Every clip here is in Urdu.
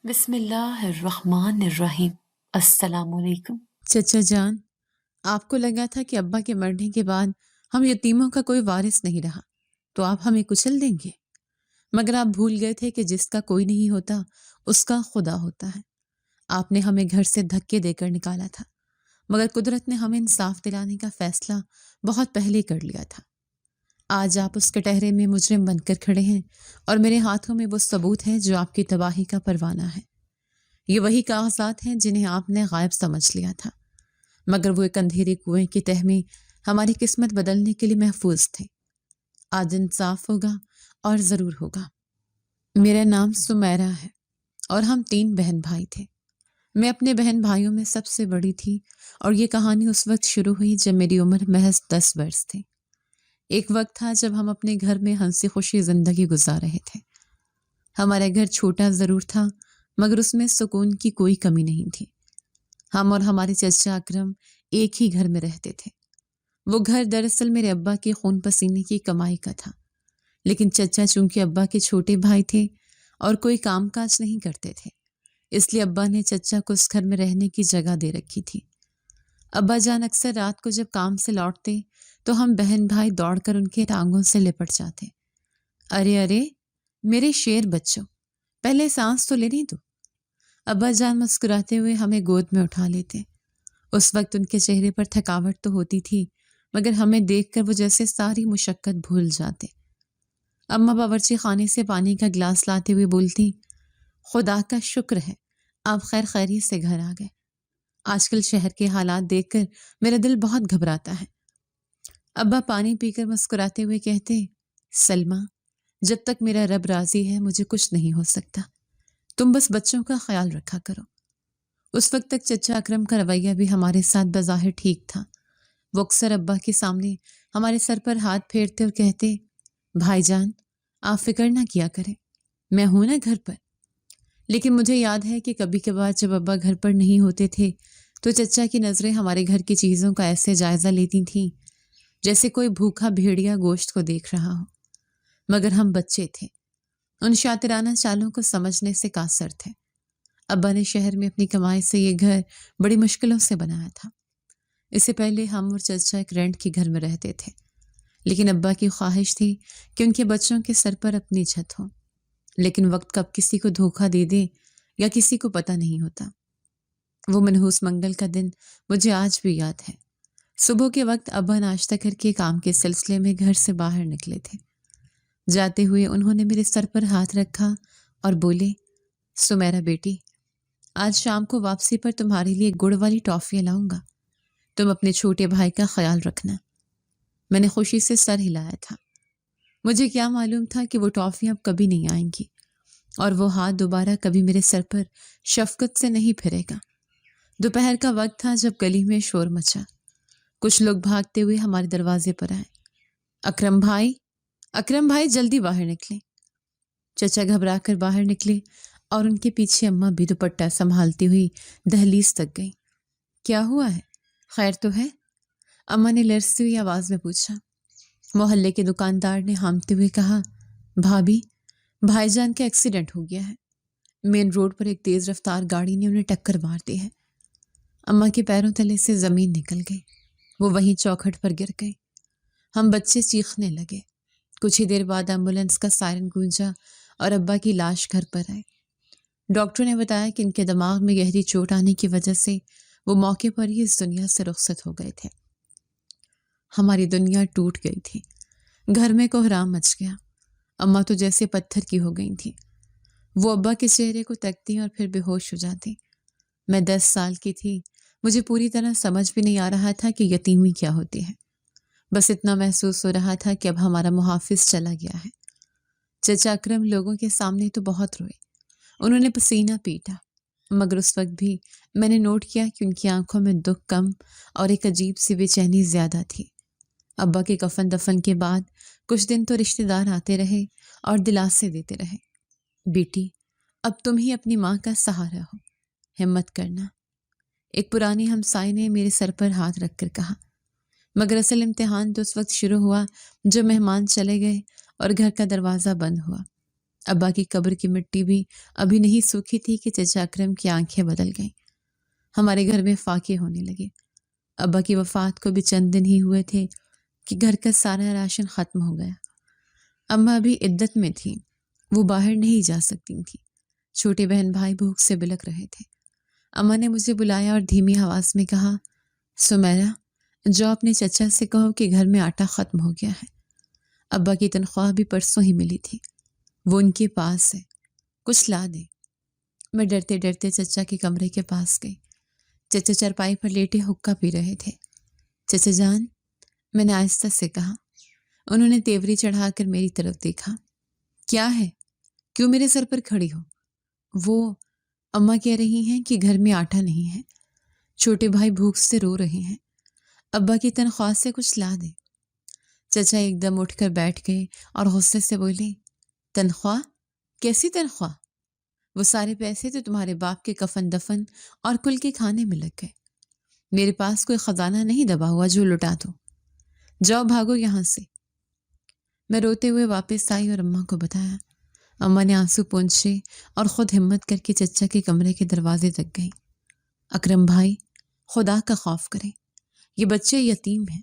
بسم اللہ الرحمن الرحیم۔ السلام علیکم۔ چچا جان، آپ کو لگا تھا کہ ابا کے مرنے کے بعد ہم یتیموں کا کوئی وارث نہیں رہا تو آپ ہمیں کچل دیں گے، مگر آپ بھول گئے تھے کہ جس کا کوئی نہیں ہوتا اس کا خدا ہوتا ہے۔ آپ نے ہمیں گھر سے دھکے دے کر نکالا تھا، مگر قدرت نے ہمیں انصاف دلانے کا فیصلہ بہت پہلے کر لیا تھا۔ آج آپ اس کٹہرے میں مجرم بن کر کھڑے ہیں اور میرے ہاتھوں میں وہ ثبوت ہے جو آپ کی تباہی کا پروانہ ہے۔ یہ وہی کاغذات ہیں جنہیں آپ نے غائب سمجھ لیا تھا، مگر وہ ایک اندھیرے کنویں کی تہ میں ہماری قسمت بدلنے کے لیے محفوظ تھے۔ آج انصاف ہوگا اور ضرور ہوگا۔ میرا نام سمیرہ ہے اور ہم 3 بہن بھائی تھے۔ میں اپنے بہن بھائیوں میں سب سے بڑی تھی اور یہ کہانی اس وقت شروع ہوئی جب میری عمر محض 10 برس تھی۔ ایک وقت تھا جب ہم اپنے گھر میں ہنسی خوشی زندگی گزار رہے تھے۔ ہمارا گھر چھوٹا ضرور تھا مگر اس میں سکون کی کوئی کمی نہیں تھی۔ ہم اور ہمارے چچا اکرم ایک ہی گھر میں رہتے تھے۔ وہ گھر دراصل میرے ابا کے خون پسینے کی کمائی کا تھا، لیکن چچا چونکہ ابا کے چھوٹے بھائی تھے اور کوئی کام کاج نہیں کرتے تھے، اس لیے ابا نے چچا کو اس گھر میں رہنے کی جگہ دے رکھی تھی۔ ابا جان اکثر رات کو جب کام سے لوٹتے تو ہم بہن بھائی دوڑ کر ان کے ٹانگوں سے لپٹ جاتے۔ ارے ارے میرے شیر بچوں، پہلے سانس تو لینے دو۔ ابا جان مسکراتے ہوئے ہمیں گود میں اٹھا لیتے۔ اس وقت ان کے چہرے پر تھکاوٹ تو ہوتی تھی مگر ہمیں دیکھ کر وہ جیسے ساری مشقت بھول جاتے۔ اماں باورچی خانے سے پانی کا گلاس لاتے ہوئے بولتی، خدا کا شکر ہے آپ خیر خیریت سے گھر آ گئے۔ آج کل شہر کے حالات دیکھ کر میرا دل بہت گھبراتا ہے۔ ابا پانی پی کر مسکراتے ہوئے کہتے، سلمہ، جب تک میرا رب راضی ہے مجھے کچھ نہیں ہو سکتا، تم بس بچوں کا خیال رکھا کرو۔ اس وقت تک چچا اکرم کا رویہ بھی ہمارے ساتھ بظاہر ٹھیک تھا۔ وہ اکثر ابا کے سامنے ہمارے سر پر ہاتھ پھیرتے اور کہتے، بھائی جان آپ فکر نہ کیا کریں، میں ہوں نا گھر پر۔ لیکن مجھے یاد ہے کہ کبھی کبھار جب ابا گھر پر نہیں ہوتے تھے تو چچا کی نظریں ہمارے گھر کی چیزوں کا ایسے جائزہ لیتی تھیں جیسے کوئی بھوکا بھیڑیا گوشت کو دیکھ رہا ہو، مگر ہم بچے تھے، ان شاطرانہ چالوں کو سمجھنے سے قاصر تھے۔ ابا نے شہر میں اپنی کمائی سے یہ گھر بڑی مشکلوں سے بنایا تھا۔ اس سے پہلے ہم اور چچا ایک رینٹ کے گھر میں رہتے تھے، لیکن ابا کی خواہش تھی کہ ان کے بچوں کے سر پر اپنی چھت ہو، لیکن وقت کب کسی کو دھوکہ دے دے یا کسی کو پتہ نہیں ہوتا۔ وہ منحوس منگل کا دن مجھے آج بھی یاد ہے۔ صبح کے وقت ابا ناشتہ کر کے کام کے سلسلے میں گھر سے باہر نکلے تھے۔ جاتے ہوئے انہوں نے میرے سر پر ہاتھ رکھا اور بولے، سمیرہ بیٹی، آج شام کو واپسی پر تمہارے لیے گڑ والی ٹافیاں لاؤں گا، تم اپنے چھوٹے بھائی کا خیال رکھنا۔ میں نے خوشی سے سر ہلایا تھا۔ مجھے کیا معلوم تھا کہ وہ ٹافیاں اب کبھی نہیں آئیں گی اور وہ ہاتھ دوبارہ کبھی میرے سر پر شفقت سے نہیں پھرے گا۔ دوپہر کا وقت تھا جب گلی میں شور مچا۔ کچھ لوگ بھاگتے ہوئے ہمارے دروازے پر آئے۔ اکرم بھائی جلدی باہر نکلیں۔ چچا گھبرا کر باہر نکلے اور ان کے پیچھے اماں بھی دوپٹہ سنبھالتی ہوئی دہلیز تک گئی۔ کیا ہوا ہے؟ خیر تو ہے؟ اماں نے لرزتی ہوئی آواز میں پوچھا۔ محلے کے دکاندار نے ہامتے ہوئے کہا، بھابھی، بھائی جان کا ایکسیڈنٹ ہو گیا ہے، مین روڈ پر ایک تیز رفتار گاڑی نے انہیں ٹکر مار دی ہے۔ اماں کے پیروں تلے سے زمین نکل گئی، وہ وہیں چوکھٹ پر گر گئی۔ ہم بچے چیخنے لگے۔ کچھ ہی دیر بعد ایمبولینس کا سائرن گونجا اور ابا کی لاش گھر پر آئی۔ ڈاکٹر نے بتایا کہ ان کے دماغ میں گہری چوٹ آنے کی وجہ سے وہ موقع پر ہی اس دنیا سے رخصت ہو گئے تھے۔ ہماری دنیا ٹوٹ گئی تھی، گھر میں کوہرام مچ گیا۔ اماں تو جیسے پتھر کی ہو گئی تھی۔ وہ ابا کے چہرے کو تکتی اور پھر بے ہوش ہو جاتی۔ میں 10 سال کی تھی، مجھے پوری طرح سمجھ بھی نہیں آ رہا تھا کہ یتیمی کیا ہوتی ہے۔ بس اتنا محسوس ہو رہا تھا کہ اب ہمارا محافظ چلا گیا ہے۔ چچا اکرم لوگوں کے سامنے تو بہت روئے، انہوں نے پسینہ پیٹا، مگر اس وقت بھی میں نے نوٹ کیا کہ ان کی آنکھوں میں دکھ کم اور ایک عجیب سی بے چینی زیادہ تھی۔ ابا کے کفن دفن کے بعد کچھ دن تو رشتہ دار آتے رہے اور دلاسے دیتے رہے، بیٹی اب تم ہی اپنی ماں کا سہارا ہو، ہمت کرنا۔ ایک پرانی ہمسائے نے میرے سر پر ہاتھ رکھ کر کہا، مگر اصل امتحان تو اس وقت شروع ہوا جب مہمان چلے گئے اور گھر کا دروازہ بند ہوا۔ ابا کی قبر کی مٹی بھی ابھی نہیں سوکھی تھی کہ چچا اکرم کی آنکھیں بدل گئیں۔ ہمارے گھر میں فاقے ہونے لگے۔ ابا کی وفات کو بھی چند دن ہی ہوئے تھے کہ گھر کا سارا راشن ختم ہو گیا۔ اماں ابھی عدت میں تھیں، وہ باہر نہیں جا سکتی تھیں۔ چھوٹے بہن بھائی بھوک سے بلک رہے تھے۔ اماں نے مجھے بلایا اور دھیمی آواز میں کہا، سمیرہ، جو اپنے چچا سے کہو کہ گھر میں آٹا ختم ہو گیا ہے۔ ابا کی تنخواہ بھی پرسوں ہی ملی تھی، وہ ان کے پاس ہے، کچھ لا دیں۔ میں ڈرتے ڈرتے چچا کے کمرے کے پاس گئی۔ چچا چرپائی پر لیٹے حقہ پی رہے تھے۔ چچا جان، میں نے آہستہ سے کہا۔ انہوں نے تیوری چڑھا کر میری طرف دیکھا۔ کیا ہے؟ کیوں میرے سر پر کھڑی ہو؟ وہ اماں کہہ رہی ہیں کہ گھر میں آٹا نہیں ہے، چھوٹے بھائی بھوک سے رو رہے ہیں، ابا کی تنخواہ سے کچھ لا دیں۔ چچا ایک دم اٹھ کر بیٹھ گئے اور غصے سے بولے، تنخواہ؟ کیسی تنخواہ؟ وہ سارے پیسے تو تمہارے باپ کے کفن دفن اور کل کے کھانے میں لگ گئے۔ میرے پاس کوئی خزانہ نہیں دبا ہوا جو لٹا دو۔ جاؤ بھاگو یہاں سے۔ میں روتے ہوئے واپس آئی اور اماں کو بتایا۔ اماں نے آنسو پونچھے اور خود ہمت کر کے چچا کے کمرے کے دروازے تک گئی۔ اکرم بھائی، خدا کا خوف کریں، یہ بچے یتیم ہیں،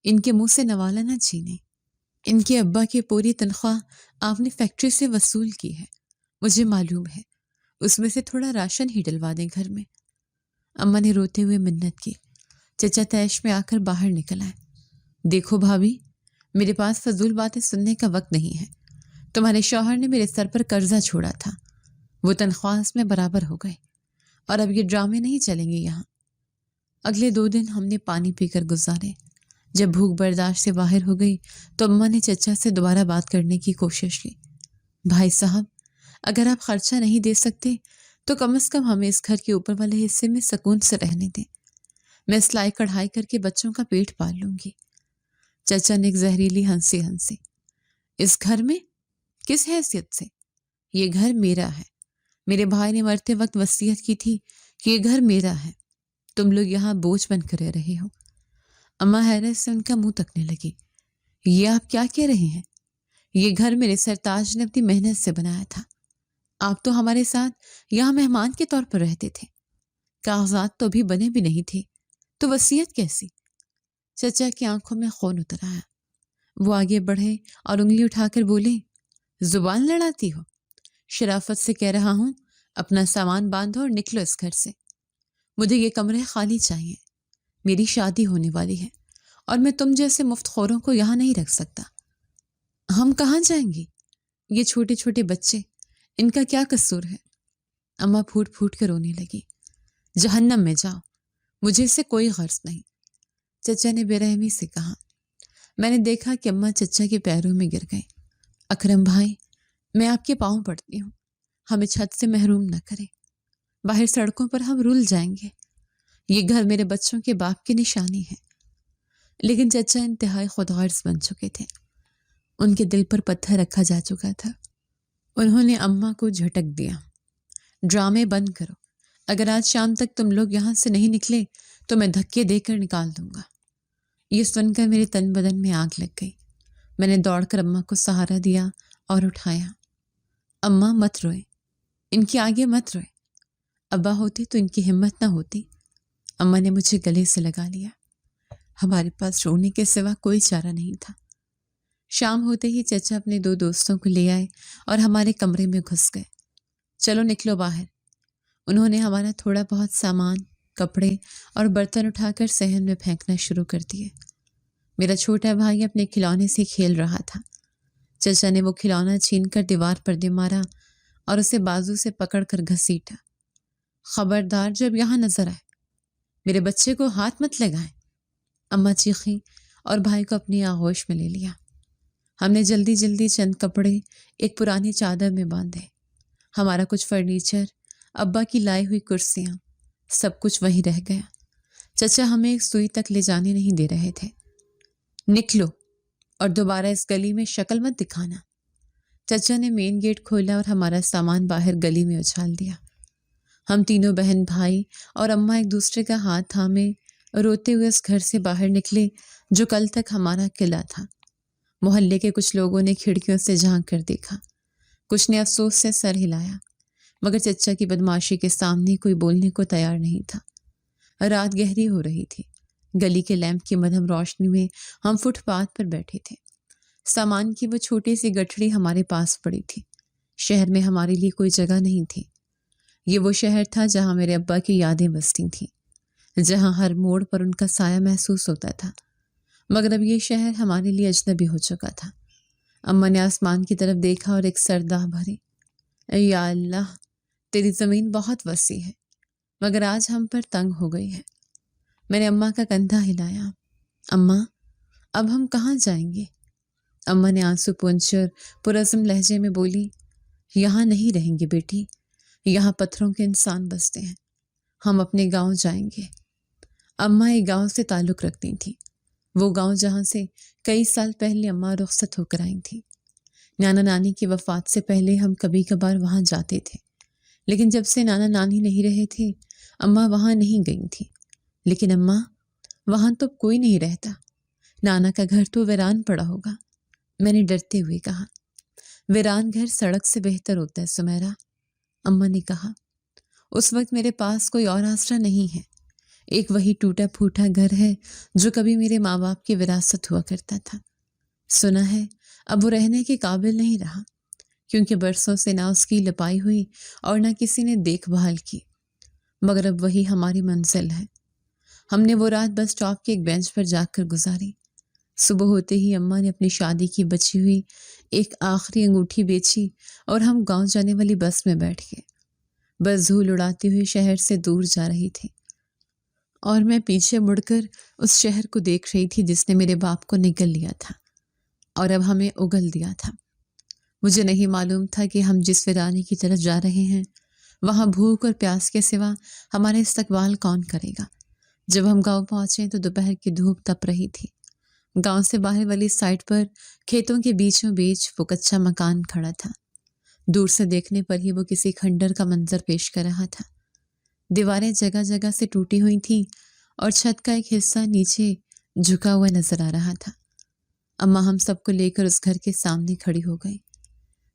ان کے منہ سے نوالا نہ چھینیں۔ ان کے ابا کی پوری تنخواہ آپ نے فیکٹری سے وصول کی ہے، مجھے معلوم ہے، اس میں سے تھوڑا راشن ہی ڈلوا دیں گھر میں۔ اماں نے روتے ہوئے منت کی۔ چچا تیش میں آ کر باہر نکل آئے۔ دیکھو بھابھی، میرے پاس فضول باتیں سننے کا وقت نہیں ہے۔ تمہارے شوہر نے میرے سر پر قرضہ چھوڑا تھا، وہ تنخواہ اس میں برابر ہو گئے، اور اب یہ ڈرامے نہیں چلیں گے یہاں۔ اگلے 2 دن ہم نے پانی پی کر گزارے۔ جب بھوک برداشت سے باہر ہو گئی تو اماں نے چچا سے دوبارہ بات کرنے کی کوشش کی۔ بھائی صاحب، اگر آپ خرچہ نہیں دے سکتے تو کم از کم ہمیں اس گھر کے اوپر والے حصے میں سکون سے رہنے دیں۔ میں سلائی کڑھائی کر کے بچوں کا پیٹ پال لوں گی۔ چچا نے ایک زہریلی ہنسی ہنسی۔ اس گھر میں؟ کس حیثیت سے؟ یہ گھر میرا ہے۔ میرے بھائی نے مرتے وقت وصیت کی تھی کہ یہ گھر میرا ہے، تم لوگ یہاں بوجھ بن کر رہ رہے ہو۔ اماں حیرت سے ان کا منہ تکنے لگی۔ یہ آپ کیا کہہ رہے ہیں؟ یہ گھر میرے سرتاج نے اپنی محنت سے بنایا تھا۔ آپ تو ہمارے ساتھ یہاں مہمان کے طور پر رہتے تھے، کاغذات تو ابھی بنے بھی نہیں تھے، تو وصیت کیسی؟ چچا کی آنکھوں میں خون اتر آیا۔ وہ آگے بڑھے اور انگلی اٹھا کر بولے، زبان لڑاتی ہو؟ شرافت سے کہہ رہا ہوں، اپنا سامان باندھو اور نکلو اس گھر سے۔ مجھے یہ کمرے خالی چاہیے، میری شادی ہونے والی ہے اور میں تم جیسے مفت خوروں کو یہاں نہیں رکھ سکتا۔ ہم کہاں جائیں گے؟ یہ چھوٹے چھوٹے بچے، ان کا کیا قصور ہے؟ اماں پھوٹ پھوٹ کر رونے لگی۔ جہنم میں جاؤ، مجھے اس سے کوئی غرض نہیں، چچا نے بے رحمی سے کہا۔ میں نے دیکھا کہ اماں چچا کے پیروں میں گر گئیں۔ اکرم بھائی، میں آپ کے پاؤں پڑتی ہوں، ہمیں چھت سے محروم نہ کریں، باہر سڑکوں پر ہم رول جائیں گے۔ یہ گھر میرے بچوں کے باپ کی نشانی ہے۔ لیکن چچا انتہائی خود غرض بن چکے تھے، ان کے دل پر پتھر رکھا جا چکا تھا۔ انہوں نے اماں کو جھٹک دیا، ڈرامے بند کرو، اگر آج شام تک تم لوگ یہاں سے نہیں نکلے تو میں دھکے دے کر نکال دوں گا۔ یہ سن کر میرے تن بدن میں آگ لگ گئی۔ میں نے دوڑ کر اماں کو سہارا دیا اور اٹھایا۔ اماں مت روئے، ان کے آگے مت روئے، ابا ہوتے تو ان کی ہمت نہ ہوتی۔ اماں نے مجھے گلے سے لگا لیا۔ ہمارے پاس رونے کے سوا کوئی چارہ نہیں تھا۔ شام ہوتے ہی چچا اپنے 2 دوستوں کو لے آئے اور ہمارے کمرے میں گھس گئے۔ چلو نکلو باہر۔ انہوں نے ہمارا تھوڑا بہت سامان، کپڑے اور برتن اٹھا کر صحن میں پھینکنا شروع کر دیے۔ میرا چھوٹا بھائی اپنے کھلونے سے کھیل رہا تھا۔ چچا نے وہ کھلونا چھین کر دیوار پر دے مارا اور اسے بازو سے پکڑ کر گھسیٹا۔ خبردار، جب یہاں نظر آئے میرے بچے کو ہاتھ مت لگائیں۔ اماں چیخیں اور بھائی کو اپنی آغوش میں لے لیا۔ ہم نے جلدی جلدی چند کپڑے ایک پرانی چادر میں باندھے۔ ہمارا کچھ فرنیچر، ابا کی لائی ہوئی کرسیاں، سب کچھ وہیں رہ گیا۔ چچا ہمیں ایک سوئی تک لے جانے نہیں دے رہے تھے۔ نکلو اور دوبارہ اس گلی میں شکل مت دکھانا۔ چچا نے مین گیٹ کھولا اور ہمارا سامان باہر گلی میں اچھال دیا۔ ہم تینوں بہن بھائی اور اماں ایک دوسرے کا ہاتھ تھامے روتے ہوئے اس گھر سے باہر نکلے جو کل تک ہمارا قلعہ تھا۔ محلے کے کچھ لوگوں نے کھڑکیوں سے جھانک کر دیکھا۔ کچھ نے افسوس سے سر ہلایا، مگر چچا کی بدماشی کے سامنے کوئی بولنے کو تیار نہیں تھا۔ رات گہری ہو رہی تھی۔ گلی کے لیمپ کی مدھم روشنی میں ہم فٹ پاتھ پر بیٹھے تھے۔ سامان کی وہ چھوٹی سی گٹھڑی ہمارے پاس پڑی تھی۔ شہر میں ہمارے لیے کوئی جگہ نہیں تھی۔ یہ وہ شہر تھا جہاں میرے ابا کی یادیں بستی تھیں، جہاں ہر موڑ پر ان کا سایہ محسوس ہوتا تھا۔ مگر اب یہ شہر ہمارے لیے اجنبی ہو چکا تھا۔ اماں نے آسمان کی طرف دیکھا اور ایک سرداہ بھری، اے یا اللہ، تیری زمین بہت وسیع ہے، مگر آج ہم پر تنگ ہو گئی ہے۔ میں نے اماں کا کندھا ہلایا۔ اماں، اب ہم کہاں جائیں گے؟ اماں نے آنسو پونچھ پرعزم لہجے میں بولی، یہاں نہیں رہیں گے بیٹی، یہاں پتھروں کے انسان بستے ہیں، ہم اپنے گاؤں جائیں گے۔ اماں ایک گاؤں سے تعلق رکھتی تھیں، وہ گاؤں جہاں سے کئی سال پہلے اماں رخصت ہو کر آئی تھیں۔ نانا نانی کی وفات سے پہلے ہم کبھی کبھار وہاں جاتے تھے، لیکن جب سے نانا نانی نہیں رہے تھے اماں وہاں نہیں گئی تھی۔ لیکن اماں، وہاں تو کوئی نہیں رہتا، نانا کا گھر تو ویران پڑا ہوگا، میں نے ڈرتے ہوئے کہا۔ ویران گھر سڑک سے بہتر ہوتا ہے سمیرا، اماں نے کہا۔ اس وقت میرے پاس کوئی اور آسرا نہیں ہے، ایک وہی ٹوٹا پھوٹا گھر ہے جو کبھی میرے ماں باپ کی وراثت ہوا کرتا تھا۔ سنا ہے اب وہ رہنے کے قابل نہیں رہا، کیونکہ برسوں سے نہ اس کی لپائی ہوئی اور نہ کسی نے دیکھ بھال کی، مگر اب وہی ہماری منزل ہے۔ ہم نے وہ رات بس اسٹاپ کے ایک بینچ پر جا کر گزاری۔ صبح ہوتے ہی اماں نے اپنی شادی کی بچی ہوئی ایک آخری انگوٹھی بیچی اور ہم گاؤں جانے والی بس میں بیٹھ گئے۔ بس دھول اڑاتی ہوئی شہر سے دور جا رہی تھی، اور میں پیچھے مڑ کر اس شہر کو دیکھ رہی تھی جس نے میرے باپ کو نگل لیا تھا اور اب ہمیں اگل دیا تھا۔ مجھے نہیں معلوم تھا کہ ہم جس ویرانے کی طرف جا رہے ہیں وہاں بھوک اور پیاس کے سوا ہمارا استقبال کون کرے گا۔ جب ہم گاؤں پہنچے تو دوپہر کی دھوپ تپ رہی تھی۔ گاؤں سے باہر والی سائڈ پر کھیتوں کے بیچوں بیچ وہ کچا مکان کھڑا تھا۔ دور سے دیکھنے پر ہی وہ کسی کھنڈر کا منظر پیش کر رہا تھا۔ دیواریں جگہ جگہ سے ٹوٹی ہوئی تھیں اور چھت کا ایک حصہ نیچے جھکا ہوا نظر آ رہا تھا۔ اماں ہم سب کو لے کر اس گھر کے سامنے کھڑی ہو گئی۔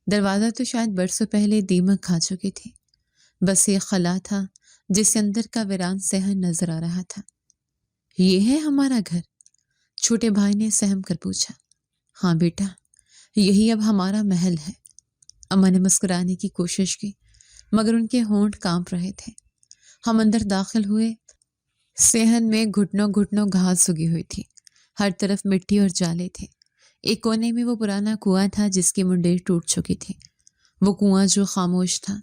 دروازہ تو شاید برسوں پہلے دیمک کھا چکی تھی، بس ایک خلا تھا جس سے اندر کا ویران صحن نظر آ رہا تھا۔ یہ ہے ہمارا گھر؟ چھوٹے بھائی نے سہم کر پوچھا۔ ہاں بیٹا، یہی اب ہمارا محل ہے۔ اماں نے مسکرانے کی کوشش کی، مگر ان کے ہونٹ کانپ رہے تھے۔ ہم اندر داخل ہوئے۔ صحن میں گھٹنوں گھٹنوں گھاس اگی ہوئی تھی، ہر طرف مٹی اور جالے تھے۔ ایک کونے میں وہ پرانا کنواں تھا جس کی منڈیر ٹوٹ چکی تھی، وہ کنواں جو خاموش تھا،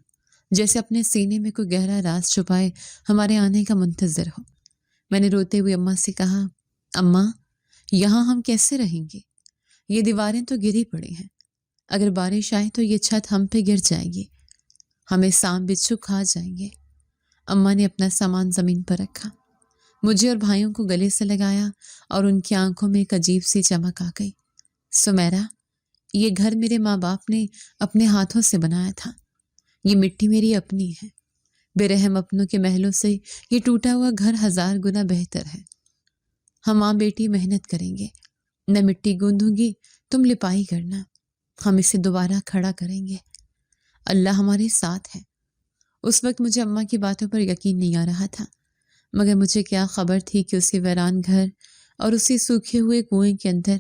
جیسے اپنے سینے میں کوئی گہرا راز چھپائے ہمارے آنے کا منتظر ہو۔ میں نے روتے ہوئے اماں سے کہا، اماں، یہاں ہم کیسے رہیں گے؟ یہ دیواریں تو گری پڑی ہیں، اگر بارش آئے تو یہ چھت ہم پہ گر جائے گی، ہمیں سانپ بچھو کھا جائیں گے۔ اماں نے اپنا سامان زمین پر رکھا، مجھے اور بھائیوں کو گلے سے لگایا اور ان کی آنکھوں میں ایک عجیب سی چمک آ گئی۔ سمیرا، یہ گھر میرے ماں باپ نے اپنے ہاتھوں سے بنایا تھا، یہ مٹی میری اپنی ہے۔ بے رحم اپنوں کے محلوں سے یہ ٹوٹا ہوا گھر 1000 گنا بہتر ہے۔ ہم ماں بیٹی محنت کریں گے، میں مٹی گوندوں گی، تم لپائی کرنا، ہم اسے دوبارہ کھڑا کریں گے، اللہ ہمارے ساتھ ہے۔ اس وقت مجھے اماں کی باتوں پر یقین نہیں آ رہا تھا، مگر مجھے کیا خبر تھی کہ اسی ویران گھر اور اسی سوکھے ہوئے کنویں کے اندر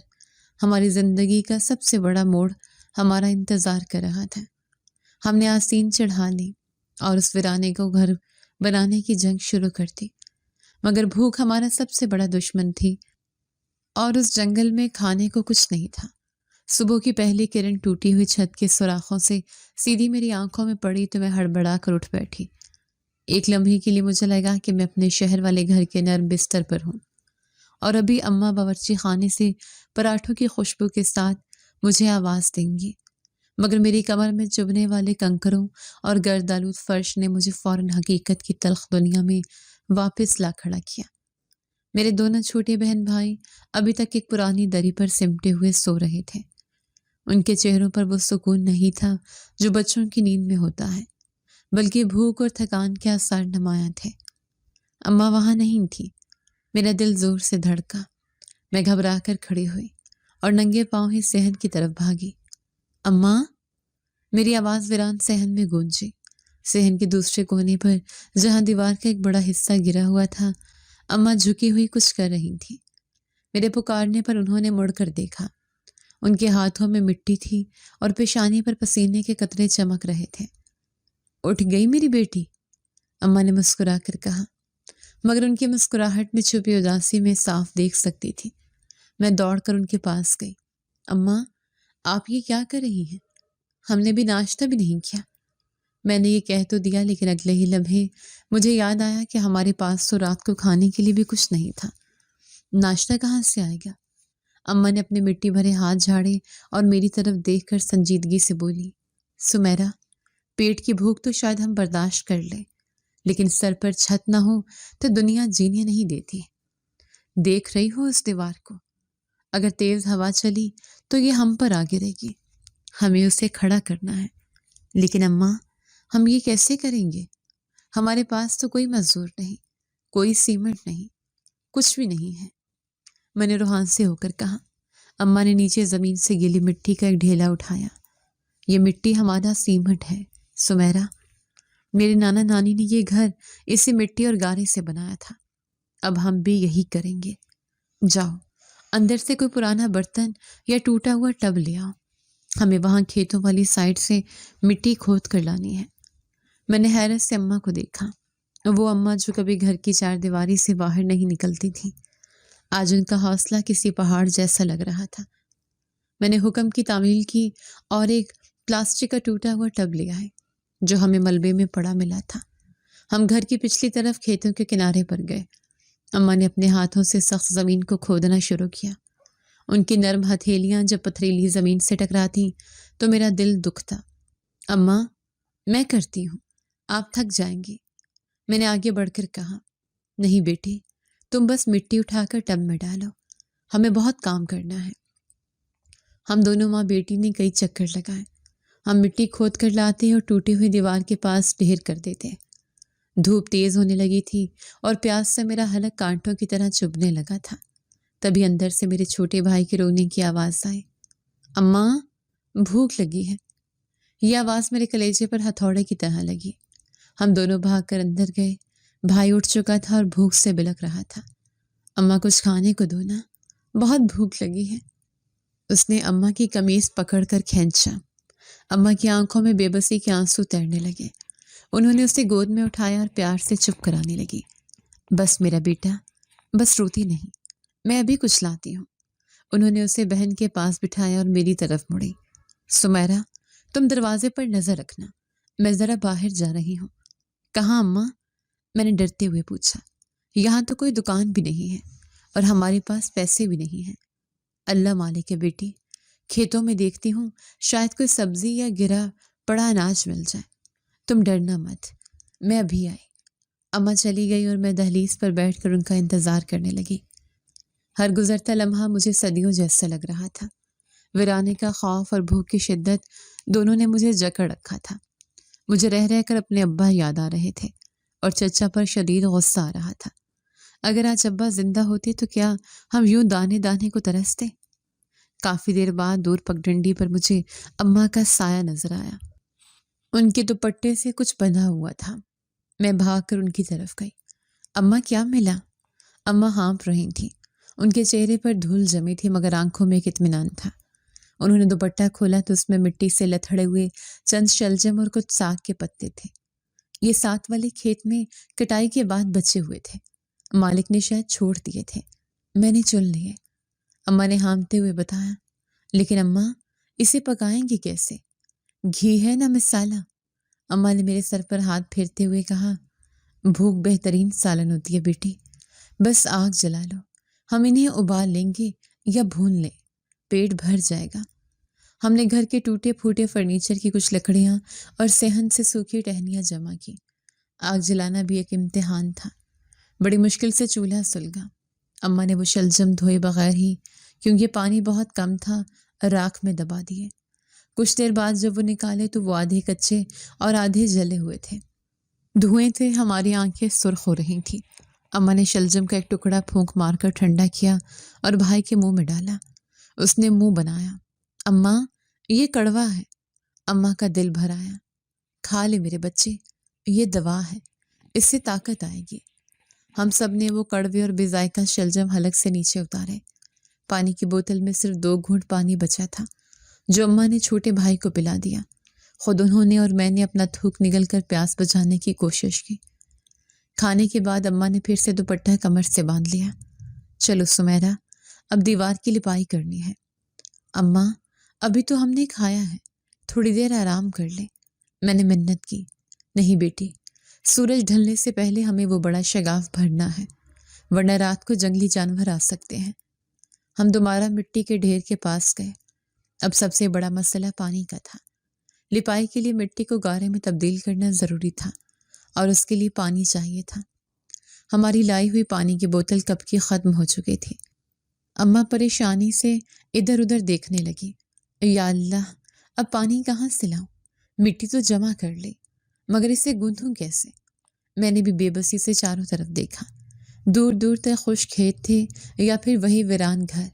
ہماری زندگی کا سب سے بڑا موڑ ہمارا انتظار کر رہا تھا۔ ہم نے آستین چڑھا لی اور اس ویرانے کو گھر بنانے کی جنگ شروع کر دی، مگر بھوک ہمارا سب سے بڑا دشمن تھی اور اس جنگل میں کھانے کو کچھ نہیں تھا۔ صبح کی پہلی کرن ٹوٹی ہوئی چھت کے سوراخوں سے سیدھی میری آنکھوں میں پڑی تو میں ہڑبڑا کر اٹھ بیٹھی۔ ایک لمحے کے لیے مجھے لگا کہ میں اپنے شہر والے گھر کے نرم بستر پر ہوں اور ابھی اماں باورچی خانے سے پراٹھوں کی خوشبو کے ساتھ مجھے آواز دیں گی، مگر میری کمر میں چبھنے والے کنکروں اور گردآلود فرش نے مجھے فوراً حقیقت کی تلخ دنیا میں واپس لا کھڑا کیا۔ میرے دونوں چھوٹے بہن بھائی ابھی تک ایک پرانی دری پر سمٹے ہوئے سو رہے تھے۔ ان کے چہروں پر وہ سکون نہیں تھا جو بچوں کی نیند میں ہوتا ہے، بلکہ بھوک اور تھکان کے آثار نمایاں تھے۔ اماں وہاں نہیں تھی۔ میرا دل زور سے دھڑکا، میں گھبرا کر کھڑی ہوئی اور ننگے پاؤں ہی صحن کی طرف بھاگی۔ اماں، میری آواز ویران صحن میں گونجی۔ صحن کے دوسرے کونے پر جہاں دیوار کا ایک بڑا حصہ گرا ہوا تھا، اماں جھکی ہوئی کچھ کر رہی تھی۔ میرے پکارنے پر انہوں نے مڑ کر دیکھا۔ ان کے ہاتھوں میں مٹی تھی اور پیشانی پر پسینے کے قطرے چمک رہے تھے۔ اٹھ گئی میری بیٹی؟ اماں نے مسکرا کر کہا، مگر ان کی مسکراہٹ میں چھپی اداسی میں صاف دیکھ سکتی تھی۔ میں دوڑ کر ان کے پاس گئی۔ اماں، آپ یہ کیا کر رہی ہیں؟ ہم نے بھی ناشتہ بھی نہیں کیا۔ میں نے یہ کہہ تو دیا، لیکن اگلے ہی لمحے مجھے یاد آیا کہ ہمارے پاس تو رات کو کھانے کے لیے بھی کچھ نہیں تھا۔ ناشتہ کہاں سے آئے گا؟ اماں نے اپنے مٹی بھرے ہاتھ جھاڑے اور میری طرف دیکھ کر سنجیدگی سے بولی، سمیرا، پیٹ کی بھوک تو شاید ہم برداشت کر لیں، لیکن سر پر چھت نہ ہو تو دنیا جینے نہیں دیتی۔ دیکھ رہی ہو اس دیوار کو؟ اگر تیز ہوا چلی تو یہ ہم پر آ گرے گی۔ ہمیں اسے کھڑا کرنا ہے۔ لیکن اماں، ہم یہ کیسے کریں گے؟ ہمارے پاس تو کوئی مزدور نہیں، کوئی سیمنٹ نہیں، کچھ بھی نہیں ہے۔ میں نے روحان سے ہو کر کہا۔ اماں نے نیچے زمین سے گیلی مٹی کا ایک ڈھیلا اٹھایا۔ یہ مٹی ہمارا سیمنٹ ہے سمیرا۔ میرے نانا نانی نے یہ گھر اسی مٹی اور گارے سے بنایا تھا۔ اب ہم بھی یہی کریں گے۔ جاؤ، اندر سے کوئی پرانا برتن یا ٹوٹا ہوا ٹب لے آؤ۔ ہمیں وہاں کھیتوں والی سائڈ سے مٹی کھود کر لانی ہے۔ میں نے حیرت سے اماں کو دیکھا۔ وہ اماں جو کبھی گھر کی چار دیواری سے باہر نہیں نکلتی تھی، آج ان کا حوصلہ کسی پہاڑ جیسا لگ رہا تھا۔ میں نے حکم کی تعمیل کی اور ایک پلاسٹک کا ٹوٹا ہوا ٹب لیا ہے جو ہمیں ملبے میں پڑا ملا تھا۔ ہم گھر کی پچھلی طرف کھیتوں کے کنارے پر گئے۔ اماں نے اپنے ہاتھوں سے سخت زمین کو کھودنا شروع کیا۔ ان کی نرم ہتھیلیاں جب پتھریلی زمین سے ٹکراتی تو میرا دل دکھتا۔ اماں، میں کرتی ہوں، آپ تھک جائیں گی، میں نے آگے بڑھ کر کہا۔ نہیں بیٹی، تم بس مٹی اٹھا کر ٹب میں ڈالو، ہمیں بہت کام کرنا ہے۔ ہم دونوں ماں بیٹی نے کئی چکر لگائے۔ ہم مٹی کھود کر لاتے اور ٹوٹی ہوئی دیوار کے پاس ڈھیر کر دیتے۔ دھوپ تیز ہونے لگی تھی اور پیاس سے میرا حلق کانٹوں کی طرح چبھنے لگا تھا۔ تبھی اندر سے میرے چھوٹے بھائی کے رونے کی آواز آئی، اماں، بھوک لگی ہے۔ یہ آواز میرے کلیجے پر ہتھوڑے کی طرح لگی۔ ہم دونوں بھاگ کر اندر گئے۔ بھائی اٹھ چکا تھا اور بھوک سے بلک رہا تھا۔ اماں، کچھ کھانے کو دو نا، بہت بھوک لگی ہے۔ اس نے اماں کی قمیص پکڑ کر کھینچا۔ اماں کی آنکھوں میں بے بسی کے آنسو تیرنے لگے۔ انہوں نے اسے گود میں اٹھایا اور پیار سے چپ کرانے لگی۔ بس میرا بیٹا، بس روتی نہیں، میں ابھی کچھ لاتی ہوں۔ انہوں نے اسے بہن کے پاس بٹھایا اور میری طرف مڑی۔ سمیرا، تم دروازے پر نظر رکھنا، میں ذرا باہر جا رہی ہوں۔ کہاں اماں؟ میں نے ڈرتے ہوئے پوچھا۔ یہاں تو کوئی دکان بھی نہیں ہے اور ہمارے پاس پیسے بھی نہیں ہیں۔ اللہ مالک ہے بیٹی، کھیتوں میں دیکھتی ہوں شاید کوئی سبزی یا گرا پڑا اناج مل جائے۔ تم ڈرنا مت، میں ابھی آئی۔ اماں چلی گئی اور میں دہلیز پر بیٹھ کر ان کا انتظار کرنے لگی۔ ہر گزرتا لمحہ مجھے صدیوں جیسا لگ رہا تھا۔ ویرانے کا خوف اور بھوک کی شدت دونوں نے مجھے جکڑ رکھا تھا۔ مجھے رہ رہ کر اپنے ابا یاد آ رہے تھے اور چچا پر شدید غصہ آ رہا تھا۔ اگر آج ابا زندہ ہوتے تو کیا ہم یوں دانے دانے کو ترستے؟ کافی دیر بعد دور پگڈنڈی پر مجھے اماں کا سایہ نظر آیا۔ ان کے دوپٹے سے کچھ بندھا ہوا تھا۔ میں بھاگ کر ان کی طرف گئی۔ اماں، کیا ملا؟ اماں ہانپ رہی تھیں۔ ان کے چہرے پر دھول جمی تھی مگر آنکھوں میں ایک اطمینان تھا۔ انہوں نے دوپٹہ کھولا تو اس میں مٹی سے لتھڑے ہوئے چند شلجم اور کچھ ساگ کے پتے تھے۔ یہ ساتھ والے کھیت میں کٹائی کے بعد بچے ہوئے تھے، مالک نے شاید چھوڑ دیے تھے۔ میں نے چن لیے، اماں نے ہانپتے ہوئے بتایا۔ لیکن اماں، اسے پکائیں گے کیسے؟ گھی ہے نا مسالہ؟ اماں نے میرے سر پر ہاتھ پھیرتے ہوئے کہا۔ بھوک بہترین سالن ہوتی ہے بیٹی، بس آگ جلا لو، ہم انہیں ابال لیں گے یا بھون لیں، پیٹ بھر جائے گا۔ ہم نے گھر کے ٹوٹے پھوٹے فرنیچر کی کچھ لکڑیاں اور صحن سے سوکھی ٹہنیاں جمع کی۔ آگ جلانا بھی ایک امتحان تھا۔ بڑی مشکل سے چولہا سلگا۔ اماں نے وہ شلجم دھوئے بغیر ہی، کیونکہ پانی بہت کم تھا، راکھ میں دبا دیے۔ کچھ دیر بعد جب وہ نکالے تو وہ آدھے کچے اور آدھے جلے ہوئے تھے۔ دھوئیں سے ہماری آنکھیں سرخ ہو رہی تھیں۔ اماں نے شلجم کا ایک ٹکڑا پھونک مار کر ٹھنڈا کیا اور بھائی کے منہ میں ڈالا۔ اس نے منہ بنایا۔ اماں، یہ کڑوا ہے۔ اماں کا دل بھر آیا۔ کھا لے میرے بچے، یہ دوا ہے، اس سے طاقت آئے گی۔ ہم سب نے وہ کڑوے اور بے ذائقہ شلجم حلق سے نیچے اتارے۔ پانی کی بوتل میں صرف 2 گھونٹ پانی بچا تھا جو اماں نے چھوٹے بھائی کو پلا دیا۔ خود انہوں نے اور میں نے اپنا تھوک نگل کر پیاس بجھانے کی کوشش کی۔ کھانے کے بعد اماں نے پھر سے دوپٹہ کمر سے باندھ لیا۔ چلو سمیرا، اب دیوار کی لپائی کرنی ہے۔ اماں، ابھی تو ہم نے کھایا ہے، تھوڑی دیر آرام کر لے، میں نے منت کی۔ نہیں بیٹی، سورج ڈھلنے سے پہلے ہمیں وہ بڑا شگاف بھرنا ہے، ورنہ رات کو جنگلی جانور آ سکتے ہیں۔ ہم دوبارہ مٹی کے ڈھیر کے پاس گئے۔ اب سب سے بڑا مسئلہ پانی کا تھا۔ لپائی کے لیے مٹی کو گارے میں تبدیل کرنا ضروری تھا اور اس کے لیے پانی چاہیے تھا۔ ہماری لائی ہوئی پانی کی بوتل کب کی ختم ہو چکی تھی۔ اماں پریشانی سے ادھر ادھر دیکھنے لگی۔ یا اللہ، اب پانی کہاں سے لاؤں؟ مٹی تو جمع کر لی، مگر اسے گوندھوں کیسے؟ میں نے بھی بے بسی سے چاروں طرف دیکھا۔ دور دور تک خشک کھیت تھے یا پھر وہی ویران گھر۔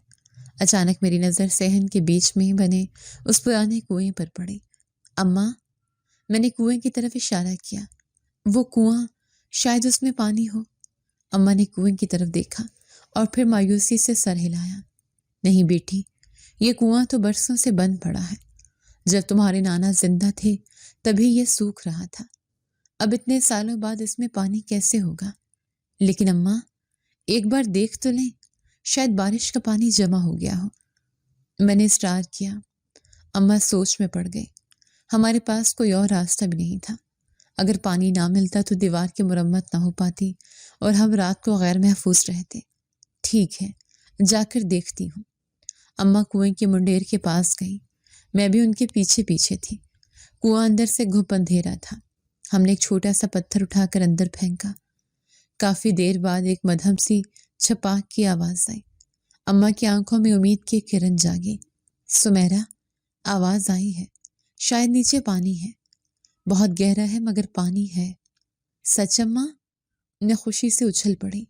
اچانک میری نظر صحن کے بیچ میں بنے اس پرانے کنویں پر پڑی۔ اماں، میں نے کنویں کی طرف اشارہ کیا۔ وہ کنواں، شاید اس میں پانی ہو۔ اماں نے کنویں کی طرف دیکھا اور پھر مایوسی سے سر ہلایا۔ نہیں بیٹی، یہ کنواں تو برسوں سے بند پڑا ہے۔ جب تمہارے نانا زندہ تھے تبھی یہ سوکھ رہا تھا۔ اب اتنے سالوں بعد اس میں پانی کیسے ہوگا؟ لیکن اماں، ایک بار دیکھ تو لیں، شاید بارش کا پانی جمع ہو گیا ہو۔ میں نے اصرار کیا۔ اماں سوچ میں پڑ گئی۔ ہمارے پاس کوئی اور راستہ بھی نہیں تھا۔ اگر پانی نہ ملتا تو دیوار کی مرمت نہ ہو پاتی اور ہم رات کو غیر محفوظ رہتے۔ ٹھیک ہے، جا کر دیکھتی ہوں۔ اماں کنویں کی منڈیر کے پاس گئی۔ میں بھی ان کے پیچھے پیچھے تھی۔ کنواں اندر سے گھپ اندھیرا تھا۔ ہم نے ایک چھوٹا سا پتھر اٹھا کر اندر پھینکا۔ کافی دیر بعد ایک مدھم سی چھپاک کی آواز آئی۔ اماں کی آنکھوں میں امید کی کرن جاگی۔ سمیرا، آواز آئی ہے، شاید نیچے پانی ہے، بہت گہرا ہے مگر پانی ہے۔ سچ اماں؟ میں خوشی سے اچھل پڑی۔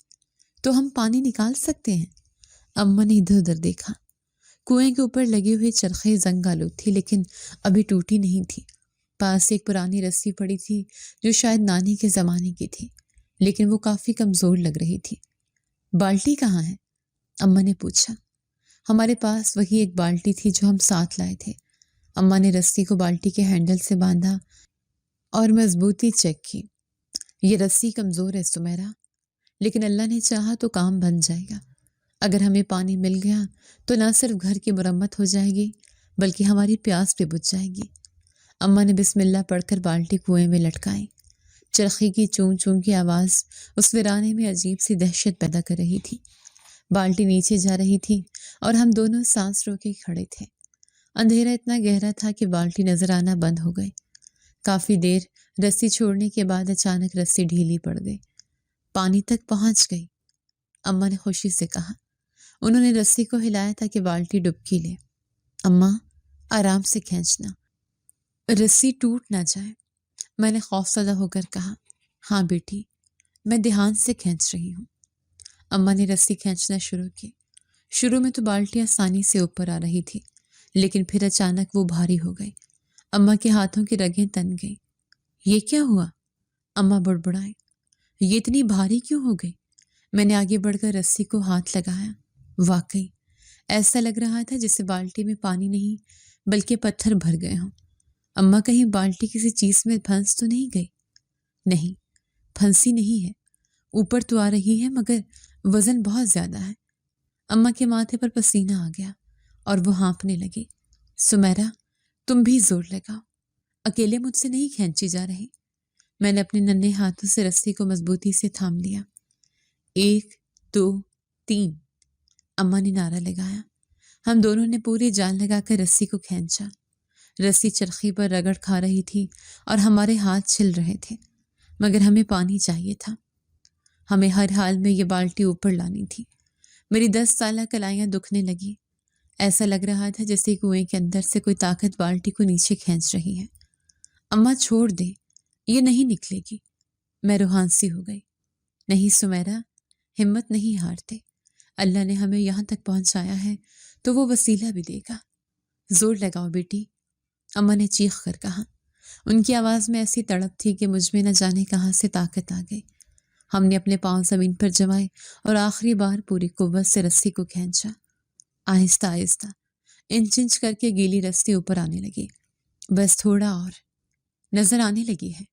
تو ہم پانی نکال سکتے ہیں؟ اماں نے ادھر ادھر دیکھا۔ کنویں کے اوپر لگی ہوئی چرخی زنگ آلود تھی لیکن ابھی ٹوٹی نہیں تھی۔ پاس ایک پرانی رسی پڑی تھی جو شاید نانی کے زمانے کی تھی، لیکن وہ کافی کمزور لگ رہی تھی۔ بالٹی کہاں ہے؟ اماں نے پوچھا۔ ہمارے پاس وہی ایک بالٹی تھی جو ہم ساتھ لائے تھے۔ اماں نے رسی کو بالٹی کے ہینڈل سے باندھا اور مضبوطی چیک کی۔ یہ رسی کمزور ہے سمیرا، لیکن اللہ نے چاہا تو کام بن جائے گا۔ اگر ہمیں پانی مل گیا تو نہ صرف گھر کی مرمت ہو جائے گی بلکہ ہماری پیاس بھی بجھ جائے گی۔ اماں نے بسم اللہ پڑھ کر بالٹی کنویں میں لٹکائی۔ چرخی کی چون چون کی آواز اس ویرانے میں عجیب سی دہشت پیدا کر رہی تھی۔ بالٹی نیچے جا رہی تھی اور ہم دونوں سانس روکے کھڑے تھے۔ اندھیرا اتنا گہرا تھا کہ بالٹی نظر آنا بند ہو گئی۔ کافی دیر رسی چھوڑنے کے بعد اچانک رسی ڈھیلی پڑ گئی۔ پانی تک پہنچ گئی، اماں نے خوشی سے کہا۔ انہوں نے رسی کو ہلایا تاکہ بالٹی ڈبکی لے۔ اماں، آرام سے کھینچنا، رسی ٹوٹ نہ جائے، میں نے خوفزدہ ہو کر کہا۔ ہاں بیٹی، میں دھیان سے کھینچ رہی ہوں۔ اماں نے رسی کھینچنا شروع کی۔ شروع میں تو بالٹی آسانی سے اوپر آ رہی تھی لیکن پھر اچانک وہ بھاری ہو گئی۔ اماں کے ہاتھوں کی رگیں تن گئی۔ یہ کیا ہوا؟ اماں بڑبڑائیں۔ یہ اتنی بھاری کیوں ہو گئی؟ میں نے آگے بڑھ کر رسی کو ہاتھ لگایا۔ واقعی ایسا لگ رہا تھا جیسے بالٹی میں پانی نہیں بلکہ پتھر بھر گئے ہوں۔ اماں، کہیں بالٹی کسی چیز میں پھنس تو نہیں گئی؟ نہیں، پھنسی نہیں ہے، اوپر تو آ رہی ہے مگر وزن بہت زیادہ ہے۔ اماں کے ماتھے پر پسینہ آ گیا اور وہ ہانپنے لگی۔ سمیرا، تم بھی زور لگاؤ، اکیلے مجھ سے نہیں کھینچی جا رہی۔ میں نے اپنے ننھے ہاتھوں سے رسی کو مضبوطی سے تھام لیا۔ 1 2 3، اماں نے نعرہ لگایا۔ ہم دونوں نے پوری جان لگا کر رسی کو کھینچا۔ رسی چرخی پر رگڑ کھا رہی تھی اور ہمارے ہاتھ چھل رہے تھے مگر ہمیں پانی چاہیے تھا۔ ہمیں ہر حال میں یہ بالٹی اوپر لانی تھی۔ میری 10 سالہ کلائیاں دکھنے لگی۔ ایسا لگ رہا تھا جیسے کنویں کے اندر سے کوئی طاقت بالٹی کو نیچے کھینچ رہی ہے۔ اماں چھوڑ دے، یہ نہیں نکلے گی۔ میں روحانسی ہو گئی۔ نہیں سمیرا، ہمت نہیں ہارتے، اللہ نے ہمیں یہاں تک پہنچایا ہے تو وہ وسیلہ بھی دے گا۔ زور لگاؤ بیٹی۔ اماں نے چیخ کر کہا۔ ان کی آواز میں ایسی تڑپ تھی کہ مجھ میں نہ جانے کہاں سے طاقت آ گئی۔ ہم نے اپنے پاؤں زمین پر جمائے اور آخری بار پوری قوت سے رسی کو کھینچا۔ آہستہ آہستہ انچ انچ کر کے گیلی رسی اوپر آنے لگی۔ بس تھوڑا اور نظر آنے لگی ہے،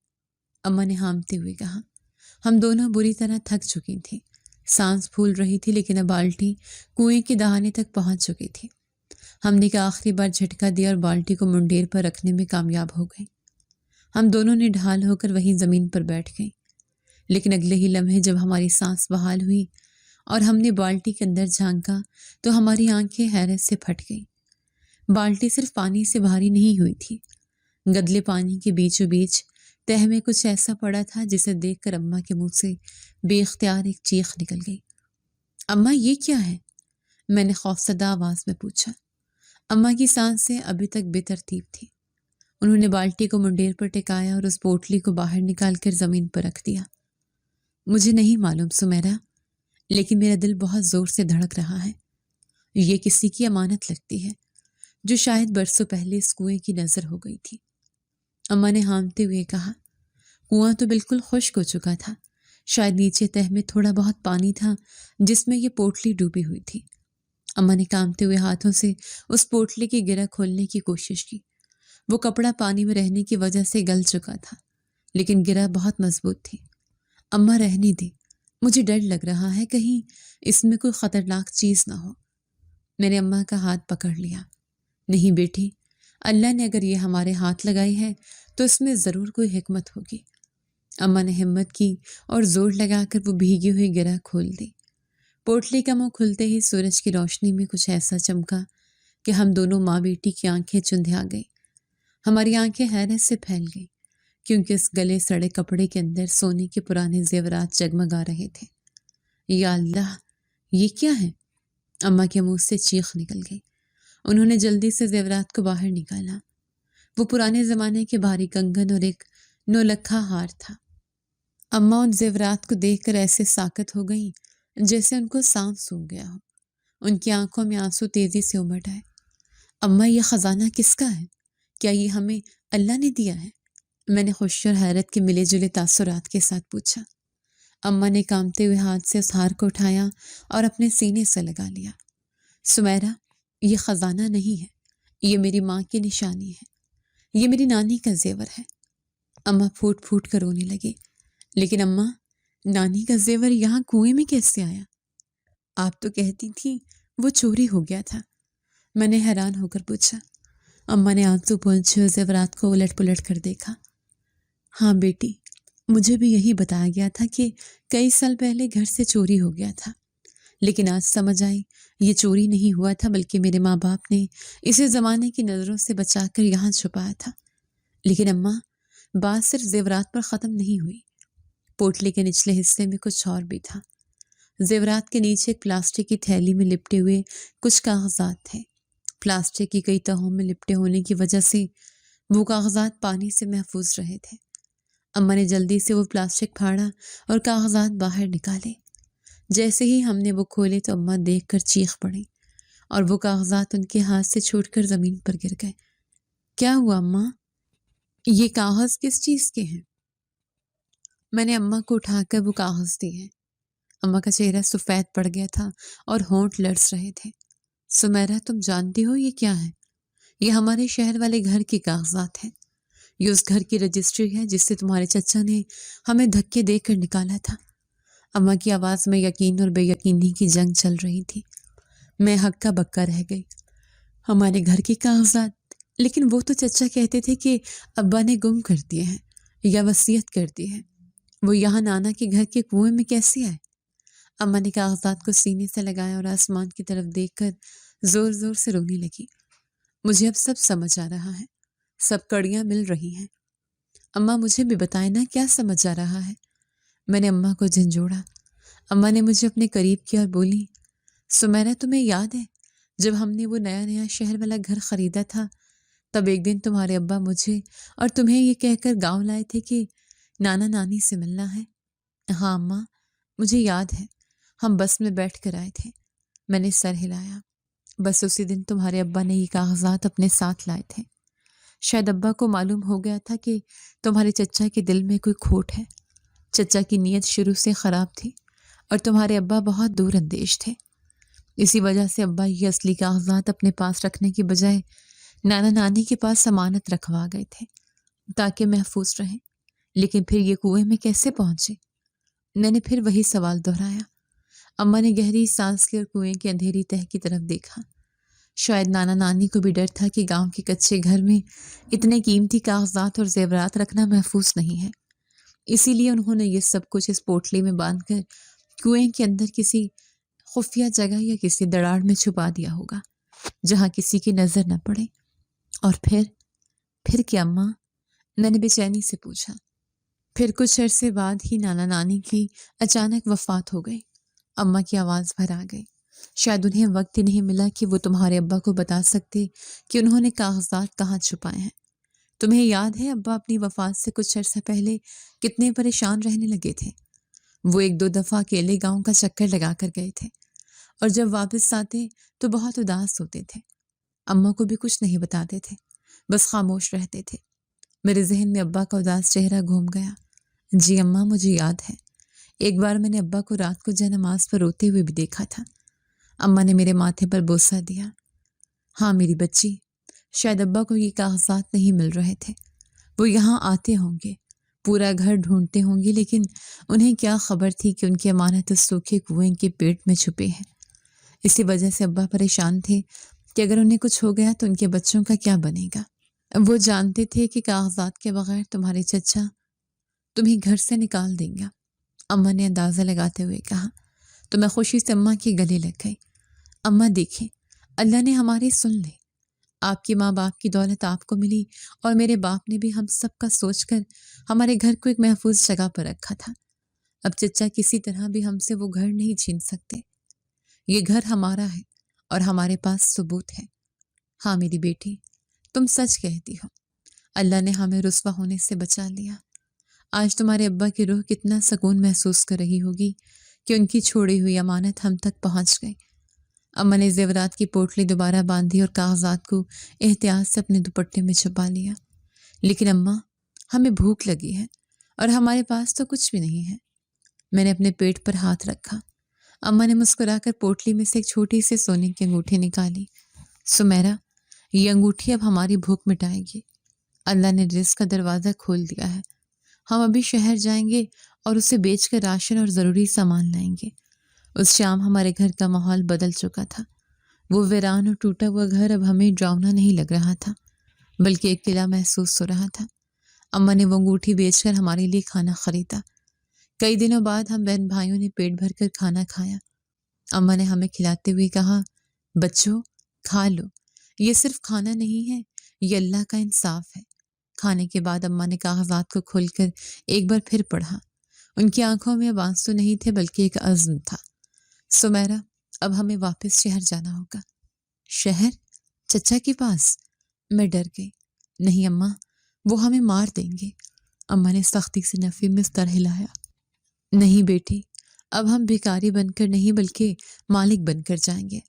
اماں نے ہامتے ہوئے کہا۔ ہم دونوں بری طرح تھک چکی تھیں، سانس پھول رہی تھی، لیکن اب بالٹی کنویں کے دہانے تک پہنچ چکی تھی۔ ہم نے کا آخری بار جھٹکا دیا اور بالٹی کو منڈیر پر رکھنے میں کامیاب ہو گئی۔ ہم دونوں نے ڈھال ہو کر وہیں زمین پر بیٹھ گئیں، لیکن اگلے ہی لمحے جب ہماری سانس بحال ہوئی اور ہم نے بالٹی کے اندر جھانکا تو ہماری آنکھیں حیرت سے پھٹ گئیں۔ بالٹی صرف پانی سے بھاری نہیں ہوئی تھی، گدلے پانی کے بیچوں بیچ تہہ میں کچھ ایسا پڑا تھا جسے دیکھ کر اماں کے منہ سے بے اختیار ایک چیخ نکل گئی۔ اماں یہ کیا ہے؟ میں نے خوفزدہ آواز میں پوچھا۔ اماں کی سانسیں ابھی تک بے ترتیب تھی۔ انہوں نے بالٹی کو منڈیر پر ٹکایا اور اس پوٹلی کو باہر نکال کر زمین پر رکھ دیا۔ مجھے نہیں معلوم سمیرا، لیکن میرا دل بہت زور سے دھڑک رہا ہے۔ یہ کسی کی امانت لگتی ہے جو شاید برسوں پہلے اس کنویں کی نظر ہو گئی تھی۔ اماں نے ہامتے ہوئے کہا۔ کنواں تو بالکل خشک ہو چکا تھا، شاید نیچے تہہ میں تھوڑا بہت پانی تھا جس میں یہ پوٹلی ڈوبی ہوئی تھی۔ اماں نے کانپتے ہوئے ہاتھوں سے اس پوٹلی کی گرہ کھولنے کی کوشش کی۔ وہ کپڑا پانی میں رہنے کی وجہ سے گل چکا تھا، لیکن گرہ بہت مضبوط تھی۔ اماں رہنے دے، مجھے ڈر لگ رہا ہے، کہیں اس میں کوئی خطرناک چیز نہ ہو۔ میں نے اماں کا ہاتھ پکڑ لیا۔ نہیں بیٹی، اللہ نے اگر یہ ہمارے ہاتھ لگائی ہے تو اس میں ضرور کوئی حکمت ہوگی۔ اماں نے ہمت کی اور زور لگا کر وہ بھیگی ہوئی گرہ کھول دی۔ پوٹلی کا منہ کھلتے ہی سورج کی روشنی میں کچھ ایسا چمکا کہ ہم دونوں ماں بیٹی کی آنکھیں چندھیا گئی۔ ہماری آنکھیں حیرت سے پھیل گئی کیونکہ اس گلے سڑے کپڑے کے اندر سونے کے پرانے زیورات جگمگا رہے تھے۔ یا اللہ، یہ کیا ہے؟ اماں کے منہ سے چیخ نکل گئی۔ انہوں نے جلدی سے زیورات کو باہر نکالا۔ وہ پرانے زمانے کے بھاری کنگن اور ایک نولکھا ہار تھا۔ اماں ان زیورات کو دیکھ کر ایسے ساکت ہو گئیں جیسے ان کو سانپ سونگھ گیا ہو۔ ان کی آنکھوں میں آنسو تیزی سے امڑ آئے۔ اماں یہ خزانہ کس کا ہے؟ کیا یہ ہمیں اللہ نے دیا ہے؟ میں نے خوشی اور حیرت کے ملے جلے تاثرات کے ساتھ پوچھا۔ اماں نے کانپتے ہوئے ہاتھ سے اس ہار کو اٹھایا اور اپنے سینے سے لگا لیا۔ سمیرا، یہ خزانہ نہیں ہے، یہ میری ماں کی نشانی ہے، یہ میری نانی کا زیور ہے۔ اماں پھوٹ پھوٹ کر رونے لگی۔ لیکن اماں، نانی کا زیور یہاں کنویں میں کیسے آیا؟ آپ تو کہتی تھی وہ چوری ہو گیا تھا۔ میں نے حیران ہو کر پوچھا۔ اماں نے آنسو پہنچے اور زیورات کو الٹ پلٹ کر دیکھا۔ ہاں بیٹی، مجھے بھی یہی بتایا گیا تھا کہ کئی سال پہلے گھر سے چوری ہو گیا تھا، لیکن آج سمجھ آئی یہ چوری نہیں ہوا تھا بلکہ میرے ماں باپ نے اسے زمانے کی نظروں سے بچا کر یہاں چھپایا تھا۔ لیکن اماں، بات صرف زیورات پر ختم نہیں ہوئی۔ پوٹلی کے نچلے حصے میں کچھ اور بھی تھا۔ زیورات کے نیچے ایک پلاسٹک کی تھیلی میں لپٹے ہوئے کچھ کاغذات تھے۔ پلاسٹک کی کئی تہوں میں لپٹے ہونے کی وجہ سے وہ کاغذات پانی سے محفوظ رہے تھے۔ اماں نے جلدی سے وہ پلاسٹک پھاڑا اور کاغذات باہر نکالے۔ جیسے ہی ہم نے وہ کھولے تو اماں دیکھ کر چیخ پڑی اور وہ کاغذات ان کے ہاتھ سے چھوٹ کر زمین پر گر گئے۔ کیا ہوا اماں؟ یہ کاغذ کس چیز کے ہیں؟ میں نے اماں کو اٹھا کر وہ کاغذ دیے۔ اماں کا چہرہ سفید پڑ گیا تھا اور ہونٹ لرز رہے تھے۔ سمیرا، تم جانتی ہو یہ کیا ہے؟ یہ ہمارے شہر والے گھر کے کاغذات ہیں۔ یہ اس گھر کی رجسٹری ہے جس سے تمہارے چچا نے ہمیں دھکے دے کر نکالا تھا۔ اماں کی آواز میں یقین اور بے یقینی کی جنگ چل رہی تھی۔ میں ہکا بکا رہ گئی۔ ہمارے گھر کے کاغذات؟ لیکن وہ تو چچا کہتے تھے کہ ابا نے گم کر دیے ہیں یا وصیت کر دی ہے۔ وہ یہاں نانا کے گھر کے کنویں میں کیسے آئے؟ اماں نے کاغذات کو سینے سے لگایا اور آسمان کی طرف دیکھ کر زور زور سے رونے لگی۔ مجھے اب سب سمجھ آ رہا ہے، سب کڑیاں مل رہی ہیں۔ اماں، مجھے بھی بتائیں نا، کیا سمجھ آ رہا ہے؟ میں نے اماں کو جھنجھوڑا۔ اماں نے مجھے اپنے قریب کیا اور بولی، سمیرا، تمہیں یاد ہے جب ہم نے وہ نیا نیا شہر والا گھر خریدا تھا، تب ایک دن تمہارے ابا مجھے اور تمہیں یہ کہہ کر گاؤں لائے تھے کہ نانا نانی سے ملنا ہے؟ ہاں اماں، مجھے یاد ہے، ہم بس میں بیٹھ کر آئے تھے۔ میں نے سر ہلایا۔ بس اسی دن تمہارے ابا نے یہ کاغذات اپنے ساتھ لائے تھے۔ شاید ابا کو معلوم ہو گیا تھا کہ تمہارے چچا کے دل میں کوئی کھوٹ ہے۔ چچا کی نیت شروع سے خراب تھی اور تمہارے ابا بہت دور اندیش تھے۔ اسی وجہ سے ابا یہ اصلی کاغذات اپنے پاس رکھنے کی بجائے نانا نانی کے پاس ضمانت رکھوا گئے تھے تاکہ محفوظ رہیں۔ لیکن پھر یہ کنویں میں کیسے پہنچے؟ میں نے پھر وہی سوال دہرایا۔ اماں نے گہری سانس لی اور کنویں کی اندھیری تہہ کی طرف دیکھا۔ شاید نانا نانی کو بھی ڈر تھا کہ گاؤں کے کچے گھر میں اتنے قیمتی کاغذات اور زیورات رکھنا محفوظ نہیں ہے، اسی لیے انہوں نے یہ سب کچھ اس پوٹلی میں باندھ کر کنویں کے اندر کسی خفیہ جگہ یا کسی دراڑ میں چھپا دیا ہوگا جہاں کسی کی نظر نہ پڑے۔ اور پھر کیا اماں؟ میں نے بے چینی سے پوچھا۔ پھر کچھ عرصے بعد ہی نانا نانی کی اچانک وفات ہو گئی۔ اماں کی آواز بھر آ گئی۔ شاید انہیں وقت ہی نہیں ملا کہ وہ تمہارے ابا کو بتا سکتے کہ انہوں نے کاغذات کہاں چھپائے ہیں۔ تمہیں یاد ہے ابا اپنی وفات سے کچھ عرصہ پہلے کتنے پریشان رہنے لگے تھے؟ وہ ایک دو دفعہ اکیلے گاؤں کا چکر لگا کر گئے تھے اور جب واپس آتے تو بہت اداس ہوتے تھے۔ اماں کو بھی کچھ نہیں بتاتے تھے، بس خاموش رہتے تھے۔ میرے ذہن میں ابا کا اداس چہرہ گھوم گیا۔ جی اماں، مجھے یاد ہے، ایک بار میں نے ابا کو رات کو نماز پر روتے ہوئے بھی دیکھا تھا۔ اماں نے میرے ماتھے پر بوسہ دیا۔ ہاں میری بچی، شاید ابا کو یہ کاغذات نہیں مل رہے تھے۔ وہ یہاں آتے ہوں گے، پورا گھر ڈھونڈتے ہوں گے، لیکن انہیں کیا خبر تھی کہ ان کی امانت اس سوکھے کنویں کے پیٹ میں چھپے ہیں۔ اسی وجہ سے ابا پریشان تھے کہ اگر انہیں کچھ ہو گیا تو ان کے بچوں کا کیا بنے گا۔ وہ جانتے تھے کہ کاغذات کے بغیر تمہارے چچا تمہیں گھر سے نکال دیں گا۔ اماں نے اندازہ لگاتے ہوئے کہا تو میں خوشی سے اماں کے گلے لگ گئی۔ اماں دیکھیں، اللہ نے ہماری سن لی۔ آپ کی ماں باپ کی دولت آپ کو ملی اور میرے باپ نے بھی ہم سب کا سوچ کر ہمارے گھر کو ایک محفوظ جگہ پر رکھا تھا۔ اب چچا کسی طرح بھی ہم سے وہ گھر نہیں چھین سکتے۔ یہ گھر ہمارا ہے اور ہمارے پاس ثبوت ہے۔ ہاں میری بیٹی، تم سچ کہتی ہو، اللہ نے ہمیں رسوا ہونے سے بچا لیا۔ آج تمہارے ابا کی روح کتنا سکون محسوس کر رہی ہوگی کہ ان کی چھوڑی ہوئی امانت ہم تک پہنچ گئی۔ اماں نے زیورات کی پوٹلی دوبارہ باندھی اور کاغذات کو احتیاط سے اپنے دوپٹے میں چھپا لیا۔ لیکن اماں، ہمیں بھوک لگی ہے اور ہمارے پاس تو کچھ بھی نہیں ہے۔ میں نے اپنے پیٹ پر ہاتھ رکھا۔ اماں نے مسکرا کر پوٹلی میں سے ایک چھوٹی سی سونے کی انگوٹھی نکالی۔ سمیرا، یہ انگوٹھی اب ہماری بھوک مٹائے گی۔ اللہ نے رزق کا دروازہ کھول دیا ہے۔ ہم ابھی شہر جائیں گے اور اسے بیچ کر راشن اور ضروری سامان لائیں گے۔ اس شام ہمارے گھر کا ماحول بدل چکا تھا۔ وہ ویران اور ٹوٹا ہوا گھر اب ہمیں ڈراؤنا نہیں لگ رہا تھا، بلکہ ایک قلعہ محسوس ہو رہا تھا۔ اماں نے وہ انگوٹھی بیچ کر ہمارے لیے کھانا خریدا۔ کئی دنوں بعد ہم بہن بھائیوں نے پیٹ بھر کر کھانا کھایا۔ اماں نے ہمیں کھلاتے ہوئے کہا، بچوں کھا لو، یہ صرف کھانا نہیں ہے، یہ اللہ کا انصاف ہے۔ کھانے کے بعد اماں نے کاغذات کو کھول کر ایک بار پھر پڑھا۔ ان کی آنکھوں میں اب آنسو نہیں تھے بلکہ ایک عزم تھا۔ سمیرا، اب ہمیں واپس شہر جانا ہوگا۔ شہر؟ چچا کے پاس؟ میں ڈر گئی۔ نہیں اماں، وہ ہمیں مار دیں گے۔ اماں نے سختی سے نفی میں سر ہلایا۔ نہیں بیٹی، اب ہم بھکاری بن کر نہیں بلکہ مالک بن کر جائیں گے۔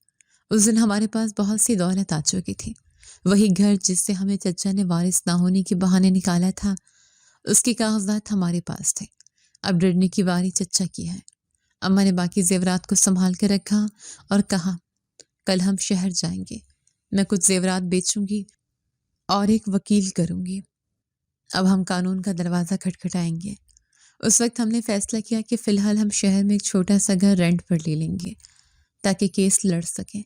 اس دن ہمارے پاس بہت سی دولت آ چکی تھی۔ وہی گھر جس سے ہمیں چچا نے وارث نہ ہونے کے بہانے نکالا تھا، اس کے کاغذات ہمارے پاس تھے۔ اب ڈرنے کی باری چچا کی ہے۔ اماں نے باقی زیورات کو سنبھال کے رکھا اور کہا، کل ہم شہر جائیں گے۔ میں کچھ زیورات بیچوں گی اور ایک وکیل کروں گی۔ اب ہم قانون کا دروازہ کھٹکھٹائیں گے۔ اس وقت ہم نے فیصلہ کیا کہ فی الحال ہم شہر میں ایک چھوٹا سا گھر رینٹ پر لے لیں گے تاکہ کیس لڑ سکیں۔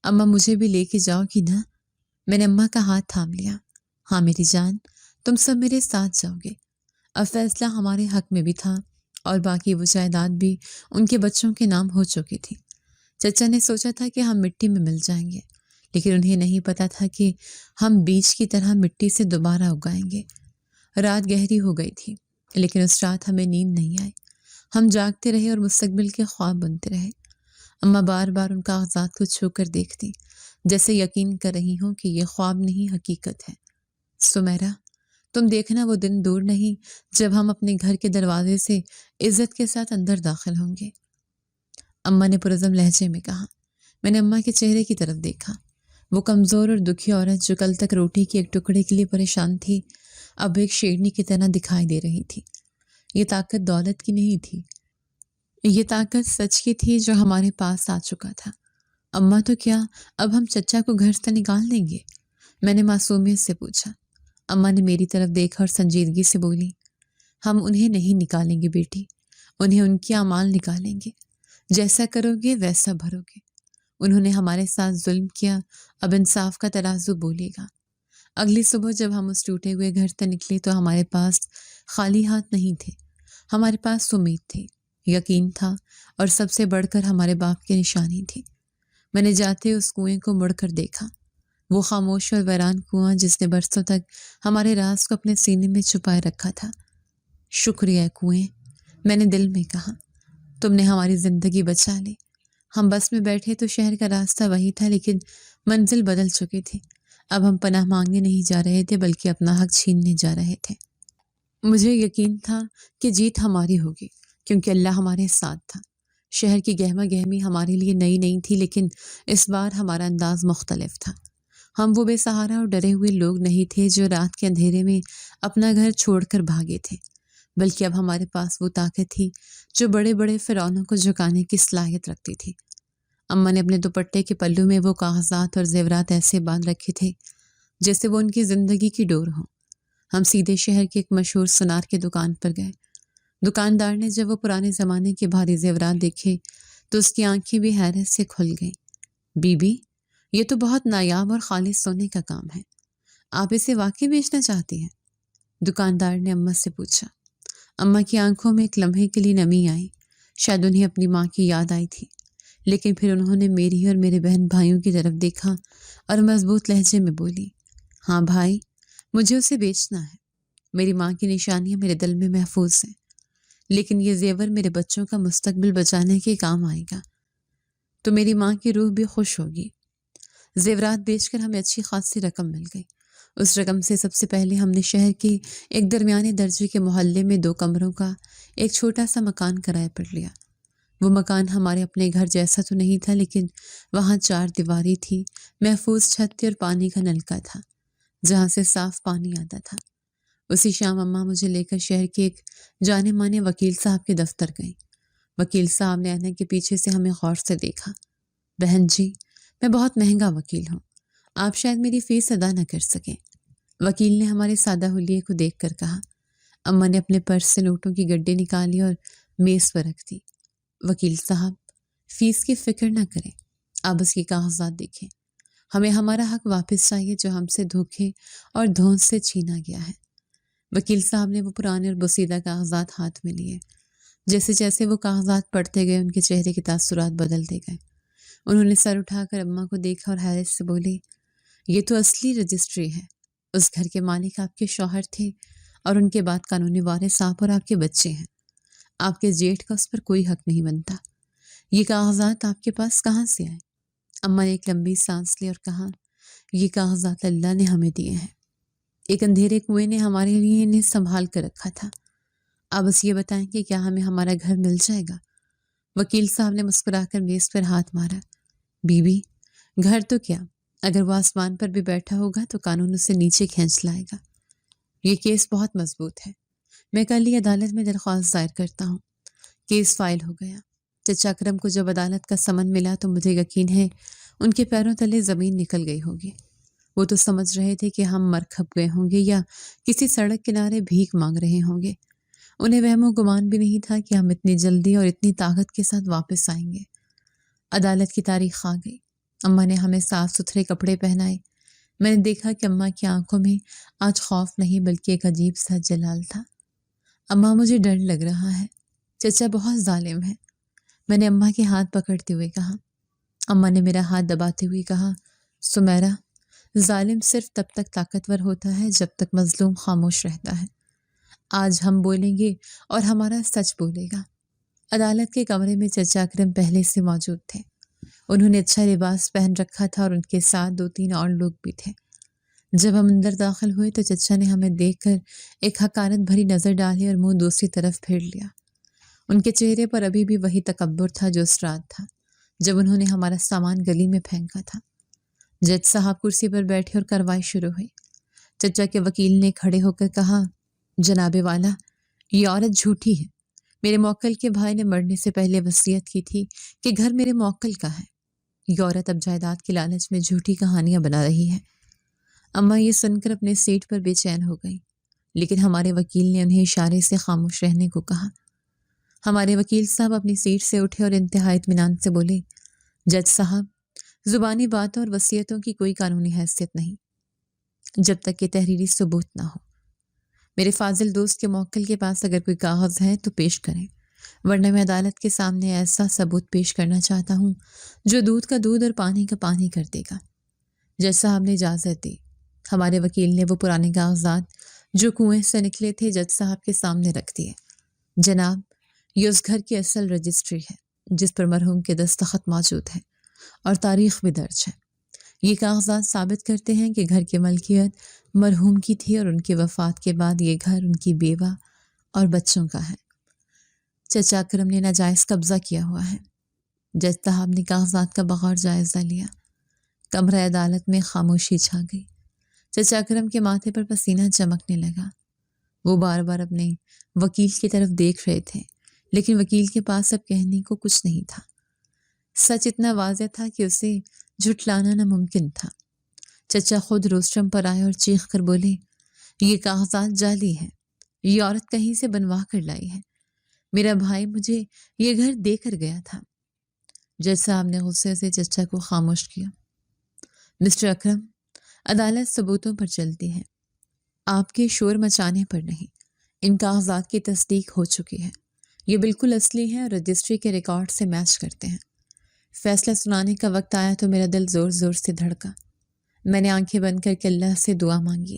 اماں مجھے بھی لے کے جاؤ گی نا؟ میں نے اماں کا ہاتھ تھام لیا۔ ہاں میری جان، تم سب میرے ساتھ جاؤ گے۔ اب فیصلہ ہمارے حق میں بھی تھا اور باقی وہ جائیداد بھی ان کے بچوں کے نام ہو چکی تھی۔ چچا نے سوچا تھا کہ ہم مٹی میں مل جائیں گے، لیکن انہیں نہیں پتا تھا کہ ہم بیج کی طرح مٹی سے دوبارہ اگائیں گے۔ رات گہری ہو گئی تھی، لیکن اس رات ہمیں نیند نہیں آئی۔ ہم جاگتے رہے اور مستقبل کے خواب بنتے رہے۔ اماں بار بار ان کاغذات کو چھو کر دیکھتی، جیسے یقین کر رہی ہوں کہ یہ خواب نہیں حقیقت ہے۔ سمیرا، تم دیکھنا وہ دن دور نہیں جب ہم اپنے گھر کے دروازے سے عزت کے ساتھ اندر داخل ہوں گے۔ اماں نے پرعزم لہجے میں کہا۔ میں نے اماں کے چہرے کی طرف دیکھا۔ وہ کمزور اور دکھی عورت جو کل تک روٹی کے ایک ٹکڑے کے لیے پریشان تھی، اب ایک شیرنی کی طرح دکھائی دے رہی تھی۔ یہ طاقت دولت کی نہیں تھی، یہ طاقت سچ کی تھی جو ہمارے پاس آ چکا تھا۔ اماں تو کیا اب ہم چچا کو گھر سے نکال دیں گے؟ میں نے معصومیت سے پوچھا۔ اماں نے میری طرف دیکھا اور سنجیدگی سے بولی، ہم انہیں نہیں نکالیں گے بیٹی، انہیں ان کے اعمال نکالیں گے، جیسا کرو گے ویسا بھرو گے۔ انہوں نے ہمارے ساتھ ظلم کیا، اب انصاف کا ترازو بولے گا۔ اگلی صبح جب ہم اس ٹوٹے ہوئے گھر سے نکلے تو ہمارے پاس خالی ہاتھ نہیں تھے، ہمارے پاس امید تھی، یقین تھا، اور سب سے بڑھ کر ہمارے باپ کی نشانی تھی۔ میں نے جاتے اس کنویں کو مڑ کر دیکھا، وہ خاموش اور ویران کنواں جس نے برسوں تک ہمارے راز کو اپنے سینے میں چھپائے رکھا تھا۔ شکریہ کنویں، میں نے دل میں کہا، تم نے ہماری زندگی بچا لی۔ ہم بس میں بیٹھے تو شہر کا راستہ وہی تھا، لیکن منزل بدل چکی تھی۔ اب ہم پناہ مانگنے نہیں جا رہے تھے بلکہ اپنا حق چھیننے جا رہے تھے۔ مجھے یقین تھا کہ جیت ہماری ہوگی کیونکہ اللہ ہمارے ساتھ تھا۔ شہر کی گہما گہمی ہمارے لیے نئی نہیں تھی، لیکن اس بار ہمارا انداز مختلف تھا۔ ہم وہ بے سہارا اور ڈرے ہوئے لوگ نہیں تھے جو رات کے اندھیرے میں اپنا گھر چھوڑ کر بھاگے تھے، بلکہ اب ہمارے پاس وہ طاقت تھی جو بڑے بڑے فرعونوں کو جھکانے کی صلاحیت رکھتی تھی۔ اماں نے اپنے دوپٹے کے پلو میں وہ کاغذات اور زیورات ایسے باندھ رکھے تھے جیسے وہ ان کی زندگی کی ڈور ہوں۔ ہم سیدھے شہر کے ایک مشہور سونار کی دکان پر گئے۔ دکاندار نے جب وہ پرانے زمانے کے بھاری زیورات دیکھے تو اس کی آنکھیں بھی حیرت سے کھل گئیں۔ بی بی، یہ تو بہت نایاب اور خالص سونے کا کام ہے، آپ اسے واقعی بیچنا چاہتی ہیں؟ دکاندار نے اماں سے پوچھا۔ اماں کی آنکھوں میں ایک لمحے کے لیے نمی آئی، شاید انہیں اپنی ماں کی یاد آئی تھی، لیکن پھر انہوں نے میری اور میرے بہن بھائیوں کی طرف دیکھا اور مضبوط لہجے میں بولی، ہاں بھائی، مجھے اسے بیچنا ہے۔ میری ماں کی نشانیاں میرے دل میں محفوظ ہیں، لیکن یہ زیور میرے بچوں کا مستقبل بچانے کے کام آئے گا، تو میری ماں کی روح بھی خوش ہوگی۔ زیورات بیچ کر ہمیں اچھی خاصی رقم مل گئی۔ اس رقم سے سب سے پہلے ہم نے شہر کے ایک درمیانے درجے کے محلے میں 2 کمروں کا ایک چھوٹا سا مکان کرائے پر لیا۔ وہ مکان ہمارے اپنے گھر جیسا تو نہیں تھا، لیکن وہاں 4 دیواری تھی، محفوظ چھت تھی اور پانی کا نلکا تھا جہاں سے صاف پانی آتا تھا۔ اسی شام اماں مجھے لے کر شہر کے ایک جانے مانے وکیل صاحب کے دفتر گئیں۔ وکیل صاحب نے آنے کے پیچھے سے ہمیں غور سے دیکھا۔ بہن جی، میں بہت مہنگا وکیل ہوں، آپ شاید میری فیس ادا نہ کر سکیں۔ وکیل نے ہمارے سادہ حلیے کو دیکھ کر کہا۔ اماں نے اپنے پرس سے نوٹوں کی گڈی نکالی اور میز پر رکھ دی۔ وکیل صاحب، فیس کی فکر نہ کریں، آپ اس کی کاغذات دیکھیں، ہمیں ہمارا حق واپس چاہیے جو ہم سے دھوکے اور دھونس سے چھینا گیا ہے۔ وکیل صاحب نے وہ پرانے اور بوسیدہ کاغذات ہاتھ میں لیے۔ جیسے جیسے وہ کاغذات پڑھتے گئے ان کے چہرے کے تاثرات بدلتے گئے۔ انہوں نے سر اٹھا کر اماں کو دیکھا اور حیرت سے بولے، یہ تو اصلی رجسٹری ہے، اس گھر کے مالک آپ کے شوہر تھے اور ان کے بعد قانونی وارث آپ اور آپ کے بچے ہیں، آپ کے جیٹھ کا اس پر کوئی حق نہیں بنتا۔ یہ کاغذات آپ کے پاس کہاں سے آئے؟ اماں نے ایک لمبی سانس لی اور کہا، یہ کاغذات اللہ نے ہمیں دیے ہیں، ایک اندھیرے کنویں نے ہمارے لیے انہیں سنبھال کر رکھا تھا۔ آپ بس یہ بتائیں کہ کیا ہمیں ہمارا گھر مل جائے گا؟ وکیل صاحب نے مسکرا کر میز پر ہاتھ مارا۔ بی بی، گھر تو کیا، اگر وہ آسمان پر بھی بیٹھا ہوگا تو قانون اسے نیچے کھینچ لائے گا۔ یہ کیس بہت مضبوط ہے، میں کل ہی عدالت میں درخواست دائر کرتا ہوں۔ کیس فائل ہو گیا۔ چچا اکرم کو جب عدالت کا سمن ملا تو مجھے یقین ہے ان کے پیروں تلے زمین نکل گئی ہوگی۔ وہ تو سمجھ رہے تھے کہ ہم مر کھپ گئے ہوں گے یا کسی سڑک کنارے بھیک مانگ رہے ہوں گے۔ انہیں وہم و گمان بھی نہیں تھا کہ ہم اتنی جلدی اور اتنی طاقت کے ساتھ واپس آئیں گے۔ عدالت کی تاریخ آ گئی۔ اماں نے ہمیں صاف ستھرے کپڑے پہنائے۔ میں نے دیکھا کہ اماں کی آنکھوں میں آج خوف نہیں بلکہ ایک عجیب سا جلال تھا۔ اماں، مجھے ڈر لگ رہا ہے، چچا بہت ظالم ہے، میں نے اماں کے ہاتھ پکڑتے ہوئے کہا۔ اماں نے میرا ہاتھ دباتے ہوئے کہا، سمیرا، ظالم صرف تب تک طاقتور ہوتا ہے جب تک مظلوم خاموش رہتا ہے۔ آج ہم بولیں گے اور ہمارا سچ بولے گا۔ عدالت کے کمرے میں چچا اکرم پہلے سے موجود تھے۔ انہوں نے اچھا لباس پہن رکھا تھا اور ان کے ساتھ 2-3 اور لوگ بھی تھے۔ جب ہم اندر داخل ہوئے تو چچا نے ہمیں دیکھ کر ایک حقارت بھری نظر ڈالی اور منہ دوسری طرف پھیر لیا۔ ان کے چہرے پر ابھی بھی وہی تکبر تھا جو اس رات تھا جب انہوں نے ہمارا سامان گلی میں پھینکا تھا۔ جج صاحب کرسی پر بیٹھے اور کارروائی شروع ہوئی۔ چچا کے وکیل نے کھڑے ہو کر کہا، جناب والا، یہ عورت جھوٹی ہے۔ میرے موکل کے بھائی نے مرنے سے پہلے وصیت کی تھی کہ گھر میرے موکل کا ہے۔ یہ عورت اب جائیداد کے لالچ میں جھوٹی کہانیاں بنا رہی ہے۔ اماں یہ سن کر اپنے سیٹ پر بے چین ہو گئی، لیکن ہمارے وکیل نے انہیں اشارے سے خاموش رہنے کو کہا۔ ہمارے وکیل صاحب اپنی سیٹ سے اٹھے اور انتہائی اطمینان سے بولے، جج صاحب، زبانی باتوں اور وصیتوں کی کوئی قانونی حیثیت نہیں جب تک کہ تحریری ثبوت نہ ہو۔ میرے فاضل دوست کے موکل کے پاس اگر کوئی کاغذ ہے تو پیش کریں، ورنہ میں عدالت کے سامنے ایسا ثبوت پیش کرنا چاہتا ہوں جو دودھ کا دودھ اور پانی کا پانی کر دے گا۔ جج صاحب نے اجازت دی۔ ہمارے وکیل نے وہ پرانے کاغذات جو کنویں سے نکلے تھے جج صاحب کے سامنے رکھ دیے۔ جناب، یہ اس گھر کی اصل رجسٹری ہے جس پر مرحوم کے دستخط موجود ہیں اور تاریخ بھی درج ہے۔ یہ کاغذات ثابت کرتے ہیں کہ گھر کی ملکیت مرحوم کی تھی اور ان کی وفات کے بعد یہ گھر ان کی بیوہ اور بچوں کا ہے۔ چچا اکرم نے ناجائز قبضہ کیا ہوا ہے۔ جج صاحب نے کاغذات کا بغور جائزہ لیا۔ کمرہ عدالت میں خاموشی چھا گئی۔ چچا اکرم کے ماتھے پر پسینہ چمکنے لگا۔ وہ بار بار اپنے وکیل کی طرف دیکھ رہے تھے، لیکن وکیل کے پاس اب کہنے کو کچھ نہیں تھا۔ سچ اتنا واضح تھا کہ اسے جھٹلانا ناممکن تھا۔ چچا خود روسٹرم پر آئے اور چیخ کر بولے، یہ کاغذات جعلی ہیں، یہ عورت کہیں سے بنوا کر لائی ہے۔ میرا بھائی مجھے یہ گھر دے کر گیا تھا۔ جج صاحب نے غصے سے چچا کو خاموش کیا۔ مسٹر اکرم، عدالت ثبوتوں پر چلتی ہے، آپ کے شور مچانے پر نہیں۔ ان کاغذات کی تصدیق ہو چکی ہے، یہ بالکل اصلی ہیں اور رجسٹری کے ریکارڈ سے میچ کرتے ہیں۔ فیصلہ سنانے کا وقت آیا تو میرا دل زور زور سے دھڑکا۔ میں نے آنکھیں بند کر کے اللہ سے دعا مانگی۔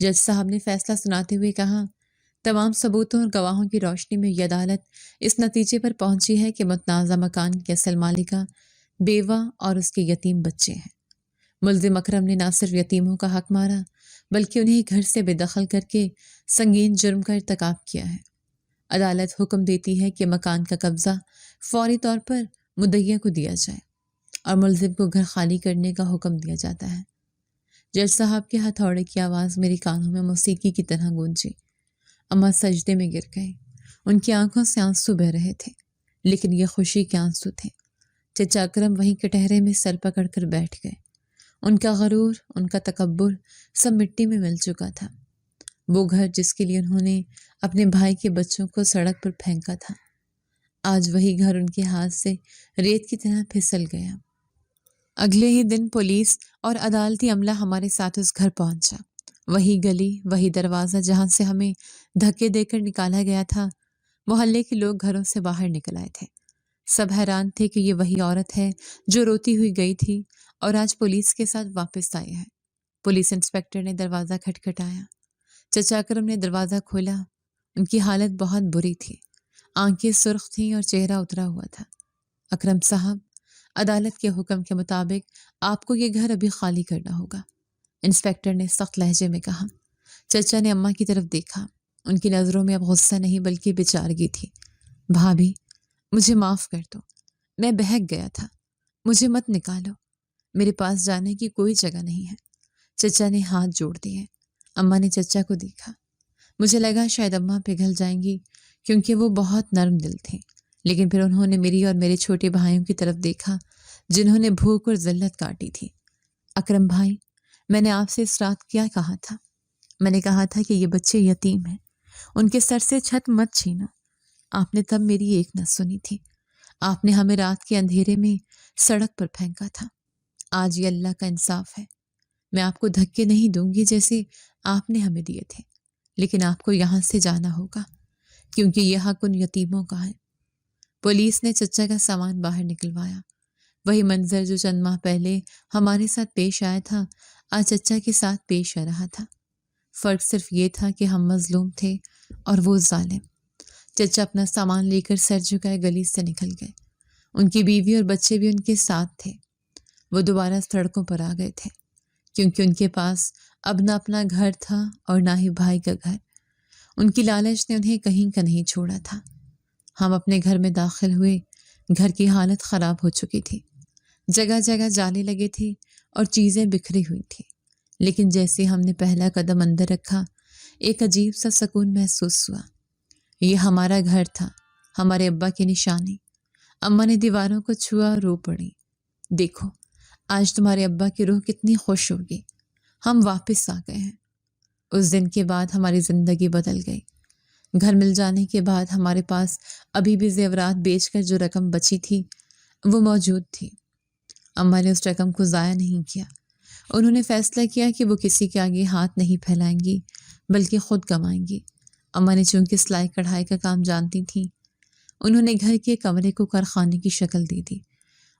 جج صاحب نے فیصلہ سناتے ہوئے کہا، تمام ثبوتوں اور گواہوں کی روشنی میں یہ عدالت اس نتیجے پر پہنچی ہے کہ متنازع مکان کی اصل مالکہ بیوہ اور اس کے یتیم بچے ہیں۔ ملزم اکرم نے نہ صرف یتیموں کا حق مارا بلکہ انہیں گھر سے بے دخل کر کے سنگین جرم کا ارتکاب کیا ہے۔ عدالت حکم دیتی ہے کہ مکان کا قبضہ فوری طور پر مدعیہ کو دیا جائے اور ملزم کو گھر خالی کرنے کا حکم دیا جاتا ہے۔ جج صاحب کے ہتھوڑے کی آواز میری کانوں میں موسیقی کی طرح گونجی۔ اماں سجدے میں گر گئی۔ ان کی آنکھوں سے آنسو بہہ رہے تھے، لیکن یہ خوشی کے آنسو تھے۔ چچا اکرم وہیں کٹہرے میں سر پکڑ کر بیٹھ گئے۔ ان کا غرور، ان کا تکبر سب مٹی میں مل چکا تھا۔ وہ گھر جس کے لیے انہوں نے اپنے بھائی کے بچوں کو سڑک پر پھینکا تھا، آج وہی گھر ان کے ہاتھ سے ریت کی طرح پھسل گیا۔ اگلے ہی دن پولیس اور عدالتی عملہ ہمارے ساتھ اس گھر پہنچا۔ وہی گلی، وہی دروازہ جہاں سے ہمیں دھکے دے کر نکالا گیا تھا۔ محلے کے لوگ گھروں سے باہر نکل آئے تھے۔ سب حیران تھے کہ یہ وہی عورت ہے جو روتی ہوئی گئی تھی اور آج پولیس کے ساتھ واپس آئی ہے۔ پولیس انسپکٹر نے دروازہ کھٹکھٹایا۔ چچا اکرم نے دروازہ کھولا۔ ان کی حالت بہت بری تھی، آنکھیں سرخ تھیں اور چہرہ اترا ہوا تھا۔ اکرم صاحب، عدالت کے حکم کے مطابق آپ کو یہ گھر ابھی خالی کرنا ہوگا، انسپکٹر نے سخت لہجے میں کہا۔ چچا نے اماں کی طرف دیکھا۔ ان کی نظروں میں اب غصہ نہیں بلکہ بےچارگی تھی۔ بھابھی، مجھے معاف کر دو، میں بہک گیا تھا، مجھے مت نکالو، میرے پاس جانے کی کوئی جگہ نہیں ہے۔ چچا نے ہاتھ جوڑ دیے۔ اماں نے چچا کو دیکھا۔ مجھے لگا شاید اماں پگھل جائیں گی کیونکہ وہ بہت نرم دل تھے، لیکن پھر انہوں نے میری اور میرے چھوٹے بھائیوں کی طرف دیکھا جنہوں نے بھوک اور ذلت کاٹی تھی۔ اکرم بھائی، میں نے آپ سے اس رات کیا کہا تھا؟ میں نے کہا تھا کہ یہ بچے یتیم ہیں، ان کے سر سے چھت مت چھینو۔ آپ نے تب میری ایک نہ سنی تھی۔ آپ نے ہمیں رات کے اندھیرے میں سڑک پر پھینکا تھا۔ آج یہ اللہ کا انصاف ہے، میں آپ کو دھکے نہیں دوں گی جیسے آپ نے ہمیں دیے تھے، لیکن آپ کو یہاں سے جانا ہوگا کیونکہ یہ حق ان یتیموں کا ہے۔ پولیس نے چچا کا سامان باہر نکلوایا۔ وہی منظر جو چند ماہ پہلے ہمارے ساتھ پیش آیا تھا، آج چچا کے ساتھ پیش آ رہا تھا۔ فرق صرف یہ تھا کہ ہم مظلوم تھے اور وہ ظالم۔ چچا اپنا سامان لے کر سر جھکائے گلی سے نکل گئے۔ ان کی بیوی اور بچے بھی ان کے ساتھ تھے۔ وہ دوبارہ سڑکوں پر آ گئے تھے کیونکہ ان کے پاس اب نہ اپنا گھر تھا اور نہ ہی بھائی کا گھر۔ ان کی لالچ نے انہیں کہیں کا نہیں چھوڑا تھا۔ ہم اپنے گھر میں داخل ہوئے۔ گھر کی حالت خراب ہو چکی تھی۔ جگہ جگہ جالے لگے تھے اور چیزیں بکھری ہوئی تھیں، لیکن جیسے ہم نے پہلا قدم اندر رکھا ایک عجیب سا سکون محسوس ہوا۔ یہ ہمارا گھر تھا، ہمارے ابا کی نشانی۔ اماں نے دیواروں کو چھوا اور رو پڑی، دیکھو آج تمہارے ابا کی روح کتنی خوش ہوگی، ہم واپس آ گئے ہیں۔ اس دن کے بعد ہماری زندگی بدل گئی۔ گھر مل جانے کے بعد ہمارے پاس ابھی بھی زیورات بیچ کر جو رقم بچی تھی وہ موجود تھی۔ اماں نے اس رقم کو ضائع نہیں کیا۔ انہوں نے فیصلہ کیا کہ وہ کسی کے آگے ہاتھ نہیں پھیلائیں گی بلکہ خود کمائیں گی۔ اماں نے چونکہ سلائی کڑھائی کا کام جانتی تھیں، انہوں نے گھر کے کمرے کو کارخانے کی شکل دی تھی۔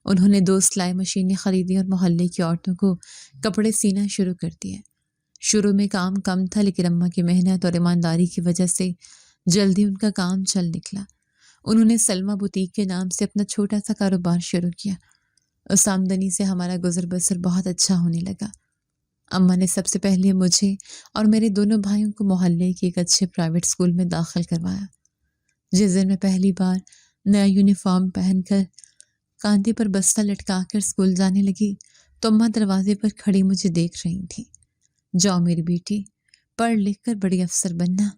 انہوں نے 2 سلائی مشینیں خریدی اور محلے کی عورتوں کو کپڑے سینا شروع کر دیا۔ شروع میں کام کم تھا، لیکن اماں کی محنت اور ایمانداری کی وجہ سے جلدی ان کا کام چل نکلا۔ انہوں نے سلمہ بوتیک کے نام سے اپنا چھوٹا سا کاروبار شروع کیا۔ اس آمدنی سے ہمارا گزر بسر بہت اچھا ہونے لگا۔ اماں نے سب سے پہلے مجھے اور میرے دونوں بھائیوں کو محلے کے ایک اچھے پرائیویٹ اسکول میں داخل کروایا۔ جس دن میں پہلی بار نیا یونیفارم پہن کر کاندھے پر بستہ لٹکا کر اسکول جانے لگی تو اماں دروازے پر کھڑی مجھے دیکھ رہی تھی۔ جاؤ میری بیٹی، پڑھ لکھ کر بڑی افسر بننا۔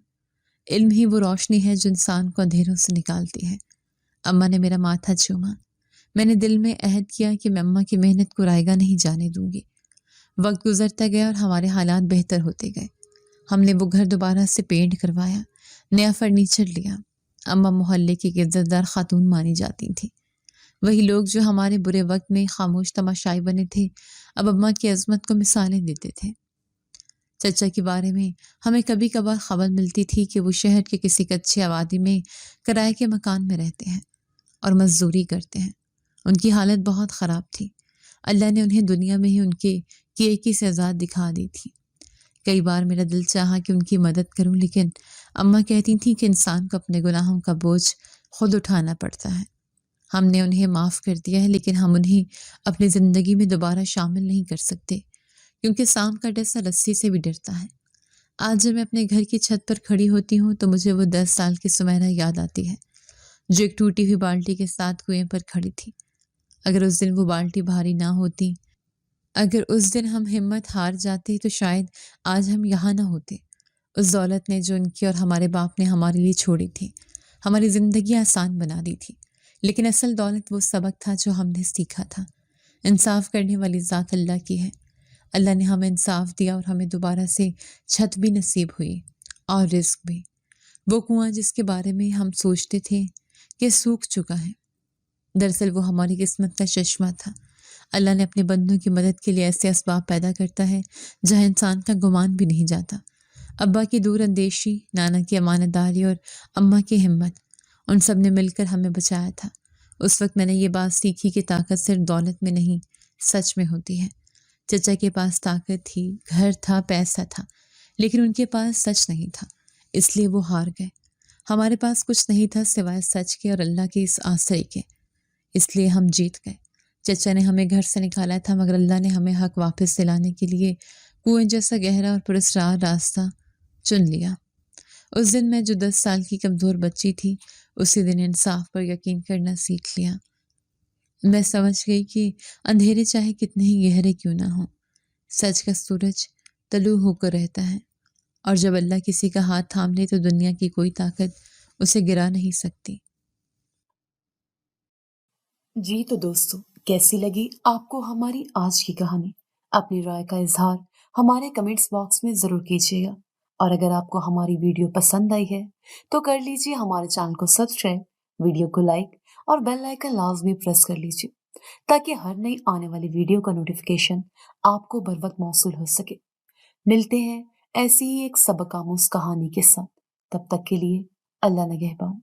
علم ہی وہ روشنی ہے جو انسان کو اندھیروں سے نکالتی ہے۔ اماں نے میرا ماتھا چوما۔ میں نے دل میں عہد کیا کہ میں اماں کی محنت کو رائیگاں نہیں جانے دوں گی۔ وقت گزرتا گیا اور ہمارے حالات بہتر ہوتے گئے۔ ہم نے وہ گھر دوبارہ سے پینٹ کروایا، نیا فرنیچر لیا۔ اماں محلے کی عزت دار خاتون مانی جاتی تھی۔ وہی لوگ جو ہمارے برے وقت میں خاموش تماشائی بنے تھے اب اماں کی عظمت کو مثالیں دیتے تھے۔ چچا کے بارے میں ہمیں کبھی کبھار خبر ملتی تھی کہ وہ شہر کے کسی کچے آبادی میں کرائے کے مکان میں رہتے ہیں اور مزدوری کرتے ہیں۔ ان کی حالت بہت خراب تھی۔ اللہ نے انہیں دنیا میں ہی ان کے کیے کی سزا دکھا دی تھی۔ کئی بار میرا دل چاہا کہ ان کی مدد کروں، لیکن اماں کہتی تھیں کہ انسان کو اپنے گناہوں کا بوجھ خود اٹھانا پڑتا ہے۔ ہم نے انہیں معاف کر دیا ہے، لیکن ہم انہیں اپنی زندگی میں دوبارہ شامل نہیں کر سکتے، کیونکہ سانپ کا ڈسا رسی سے بھی ڈرتا ہے۔ آج جب میں اپنے گھر کی چھت پر کھڑی ہوتی ہوں تو مجھے وہ 10 سال کی سمیرا یاد آتی ہے جو ایک ٹوٹی ہوئی بالٹی کے ساتھ کنویں پر کھڑی تھی۔ اگر اس دن وہ بالٹی بھاری نہ ہوتی، اگر اس دن ہم ہمت ہار جاتے تو شاید آج ہم یہاں نہ ہوتے۔ اس دولت نے جو ان کی اور ہمارے باپ نے ہمارے لیے چھوڑی تھی ہماری زندگی آسان بنا دی تھی، لیکن اصل دولت وہ سبق تھا جو ہم نے سیکھا تھا۔ انصاف کرنے والی ذات اللہ کی ہے۔ اللہ نے ہمیں انصاف دیا اور ہمیں دوبارہ سے چھت بھی نصیب ہوئی اور رزق بھی۔ وہ کنواں جس کے بارے میں ہم سوچتے تھے کہ سوکھ چکا ہے، دراصل وہ ہماری قسمت کا چشمہ تھا۔ اللہ نے اپنے بندوں کی مدد کے لیے ایسے اسباب پیدا کرتا ہے جہاں انسان کا گمان بھی نہیں جاتا۔ ابا کی دور اندیشی، نانا کی امانت داری اور اماں کی ہمت، ان سب نے مل کر ہمیں بچایا تھا۔ اس وقت میں نے یہ بات سیکھی کہ طاقت صرف دولت میں نہیں، سچ میں ہوتی ہے۔ چچا کے پاس طاقت تھی، گھر تھا، پیسہ تھا، لیکن ان کے پاس سچ نہیں تھا، اس لیے وہ ہار گئے۔ ہمارے پاس کچھ نہیں تھا سوائے سچ کے اور اللہ کے اس آسرے کے، اس لیے ہم جیت گئے۔ چچا نے ہمیں گھر سے نکالا تھا، مگر اللہ نے ہمیں حق واپس دلانے کے لیے کنویں جیسا گہرا اور پراسرار راستہ چن لیا۔ اس دن میں جو 10 سال کی کمزور بچی تھی، اسی دن انصاف پر یقین کرنا سیکھ لیا۔ میں سمجھ گئی کہ اندھیرے چاہے کتنے ہی گہرے کیوں نہ ہوں، سچ کا سورج طلوع ہو کر رہتا ہے، اور جب اللہ کسی کا ہاتھ تھام لے تو دنیا کی کوئی طاقت اسے گرا نہیں سکتی۔ جی تو دوستو، کیسی لگی آپ کو ہماری آج کی کہانی؟ اپنی رائے کا اظہار ہمارے کمنٹس باکس میں ضرور کیجیے گا، اور اگر آپ کو ہماری ویڈیو پسند آئی ہے تو کر لیجیے ہمارے چینل کو سبسکرائب، ویڈیو کو لائک اور بیل آئیکن لازمی پریس کر لیجیے تاکہ ہر نئی آنے والی ویڈیو کا نوٹیفیکیشن آپ کو بر وقت موصول ہو سکے۔ ملتے ہیں ایسی ہی ایک سبق آموز کہانی کے ساتھ، تب تک کے لیے اللہ نگہبان۔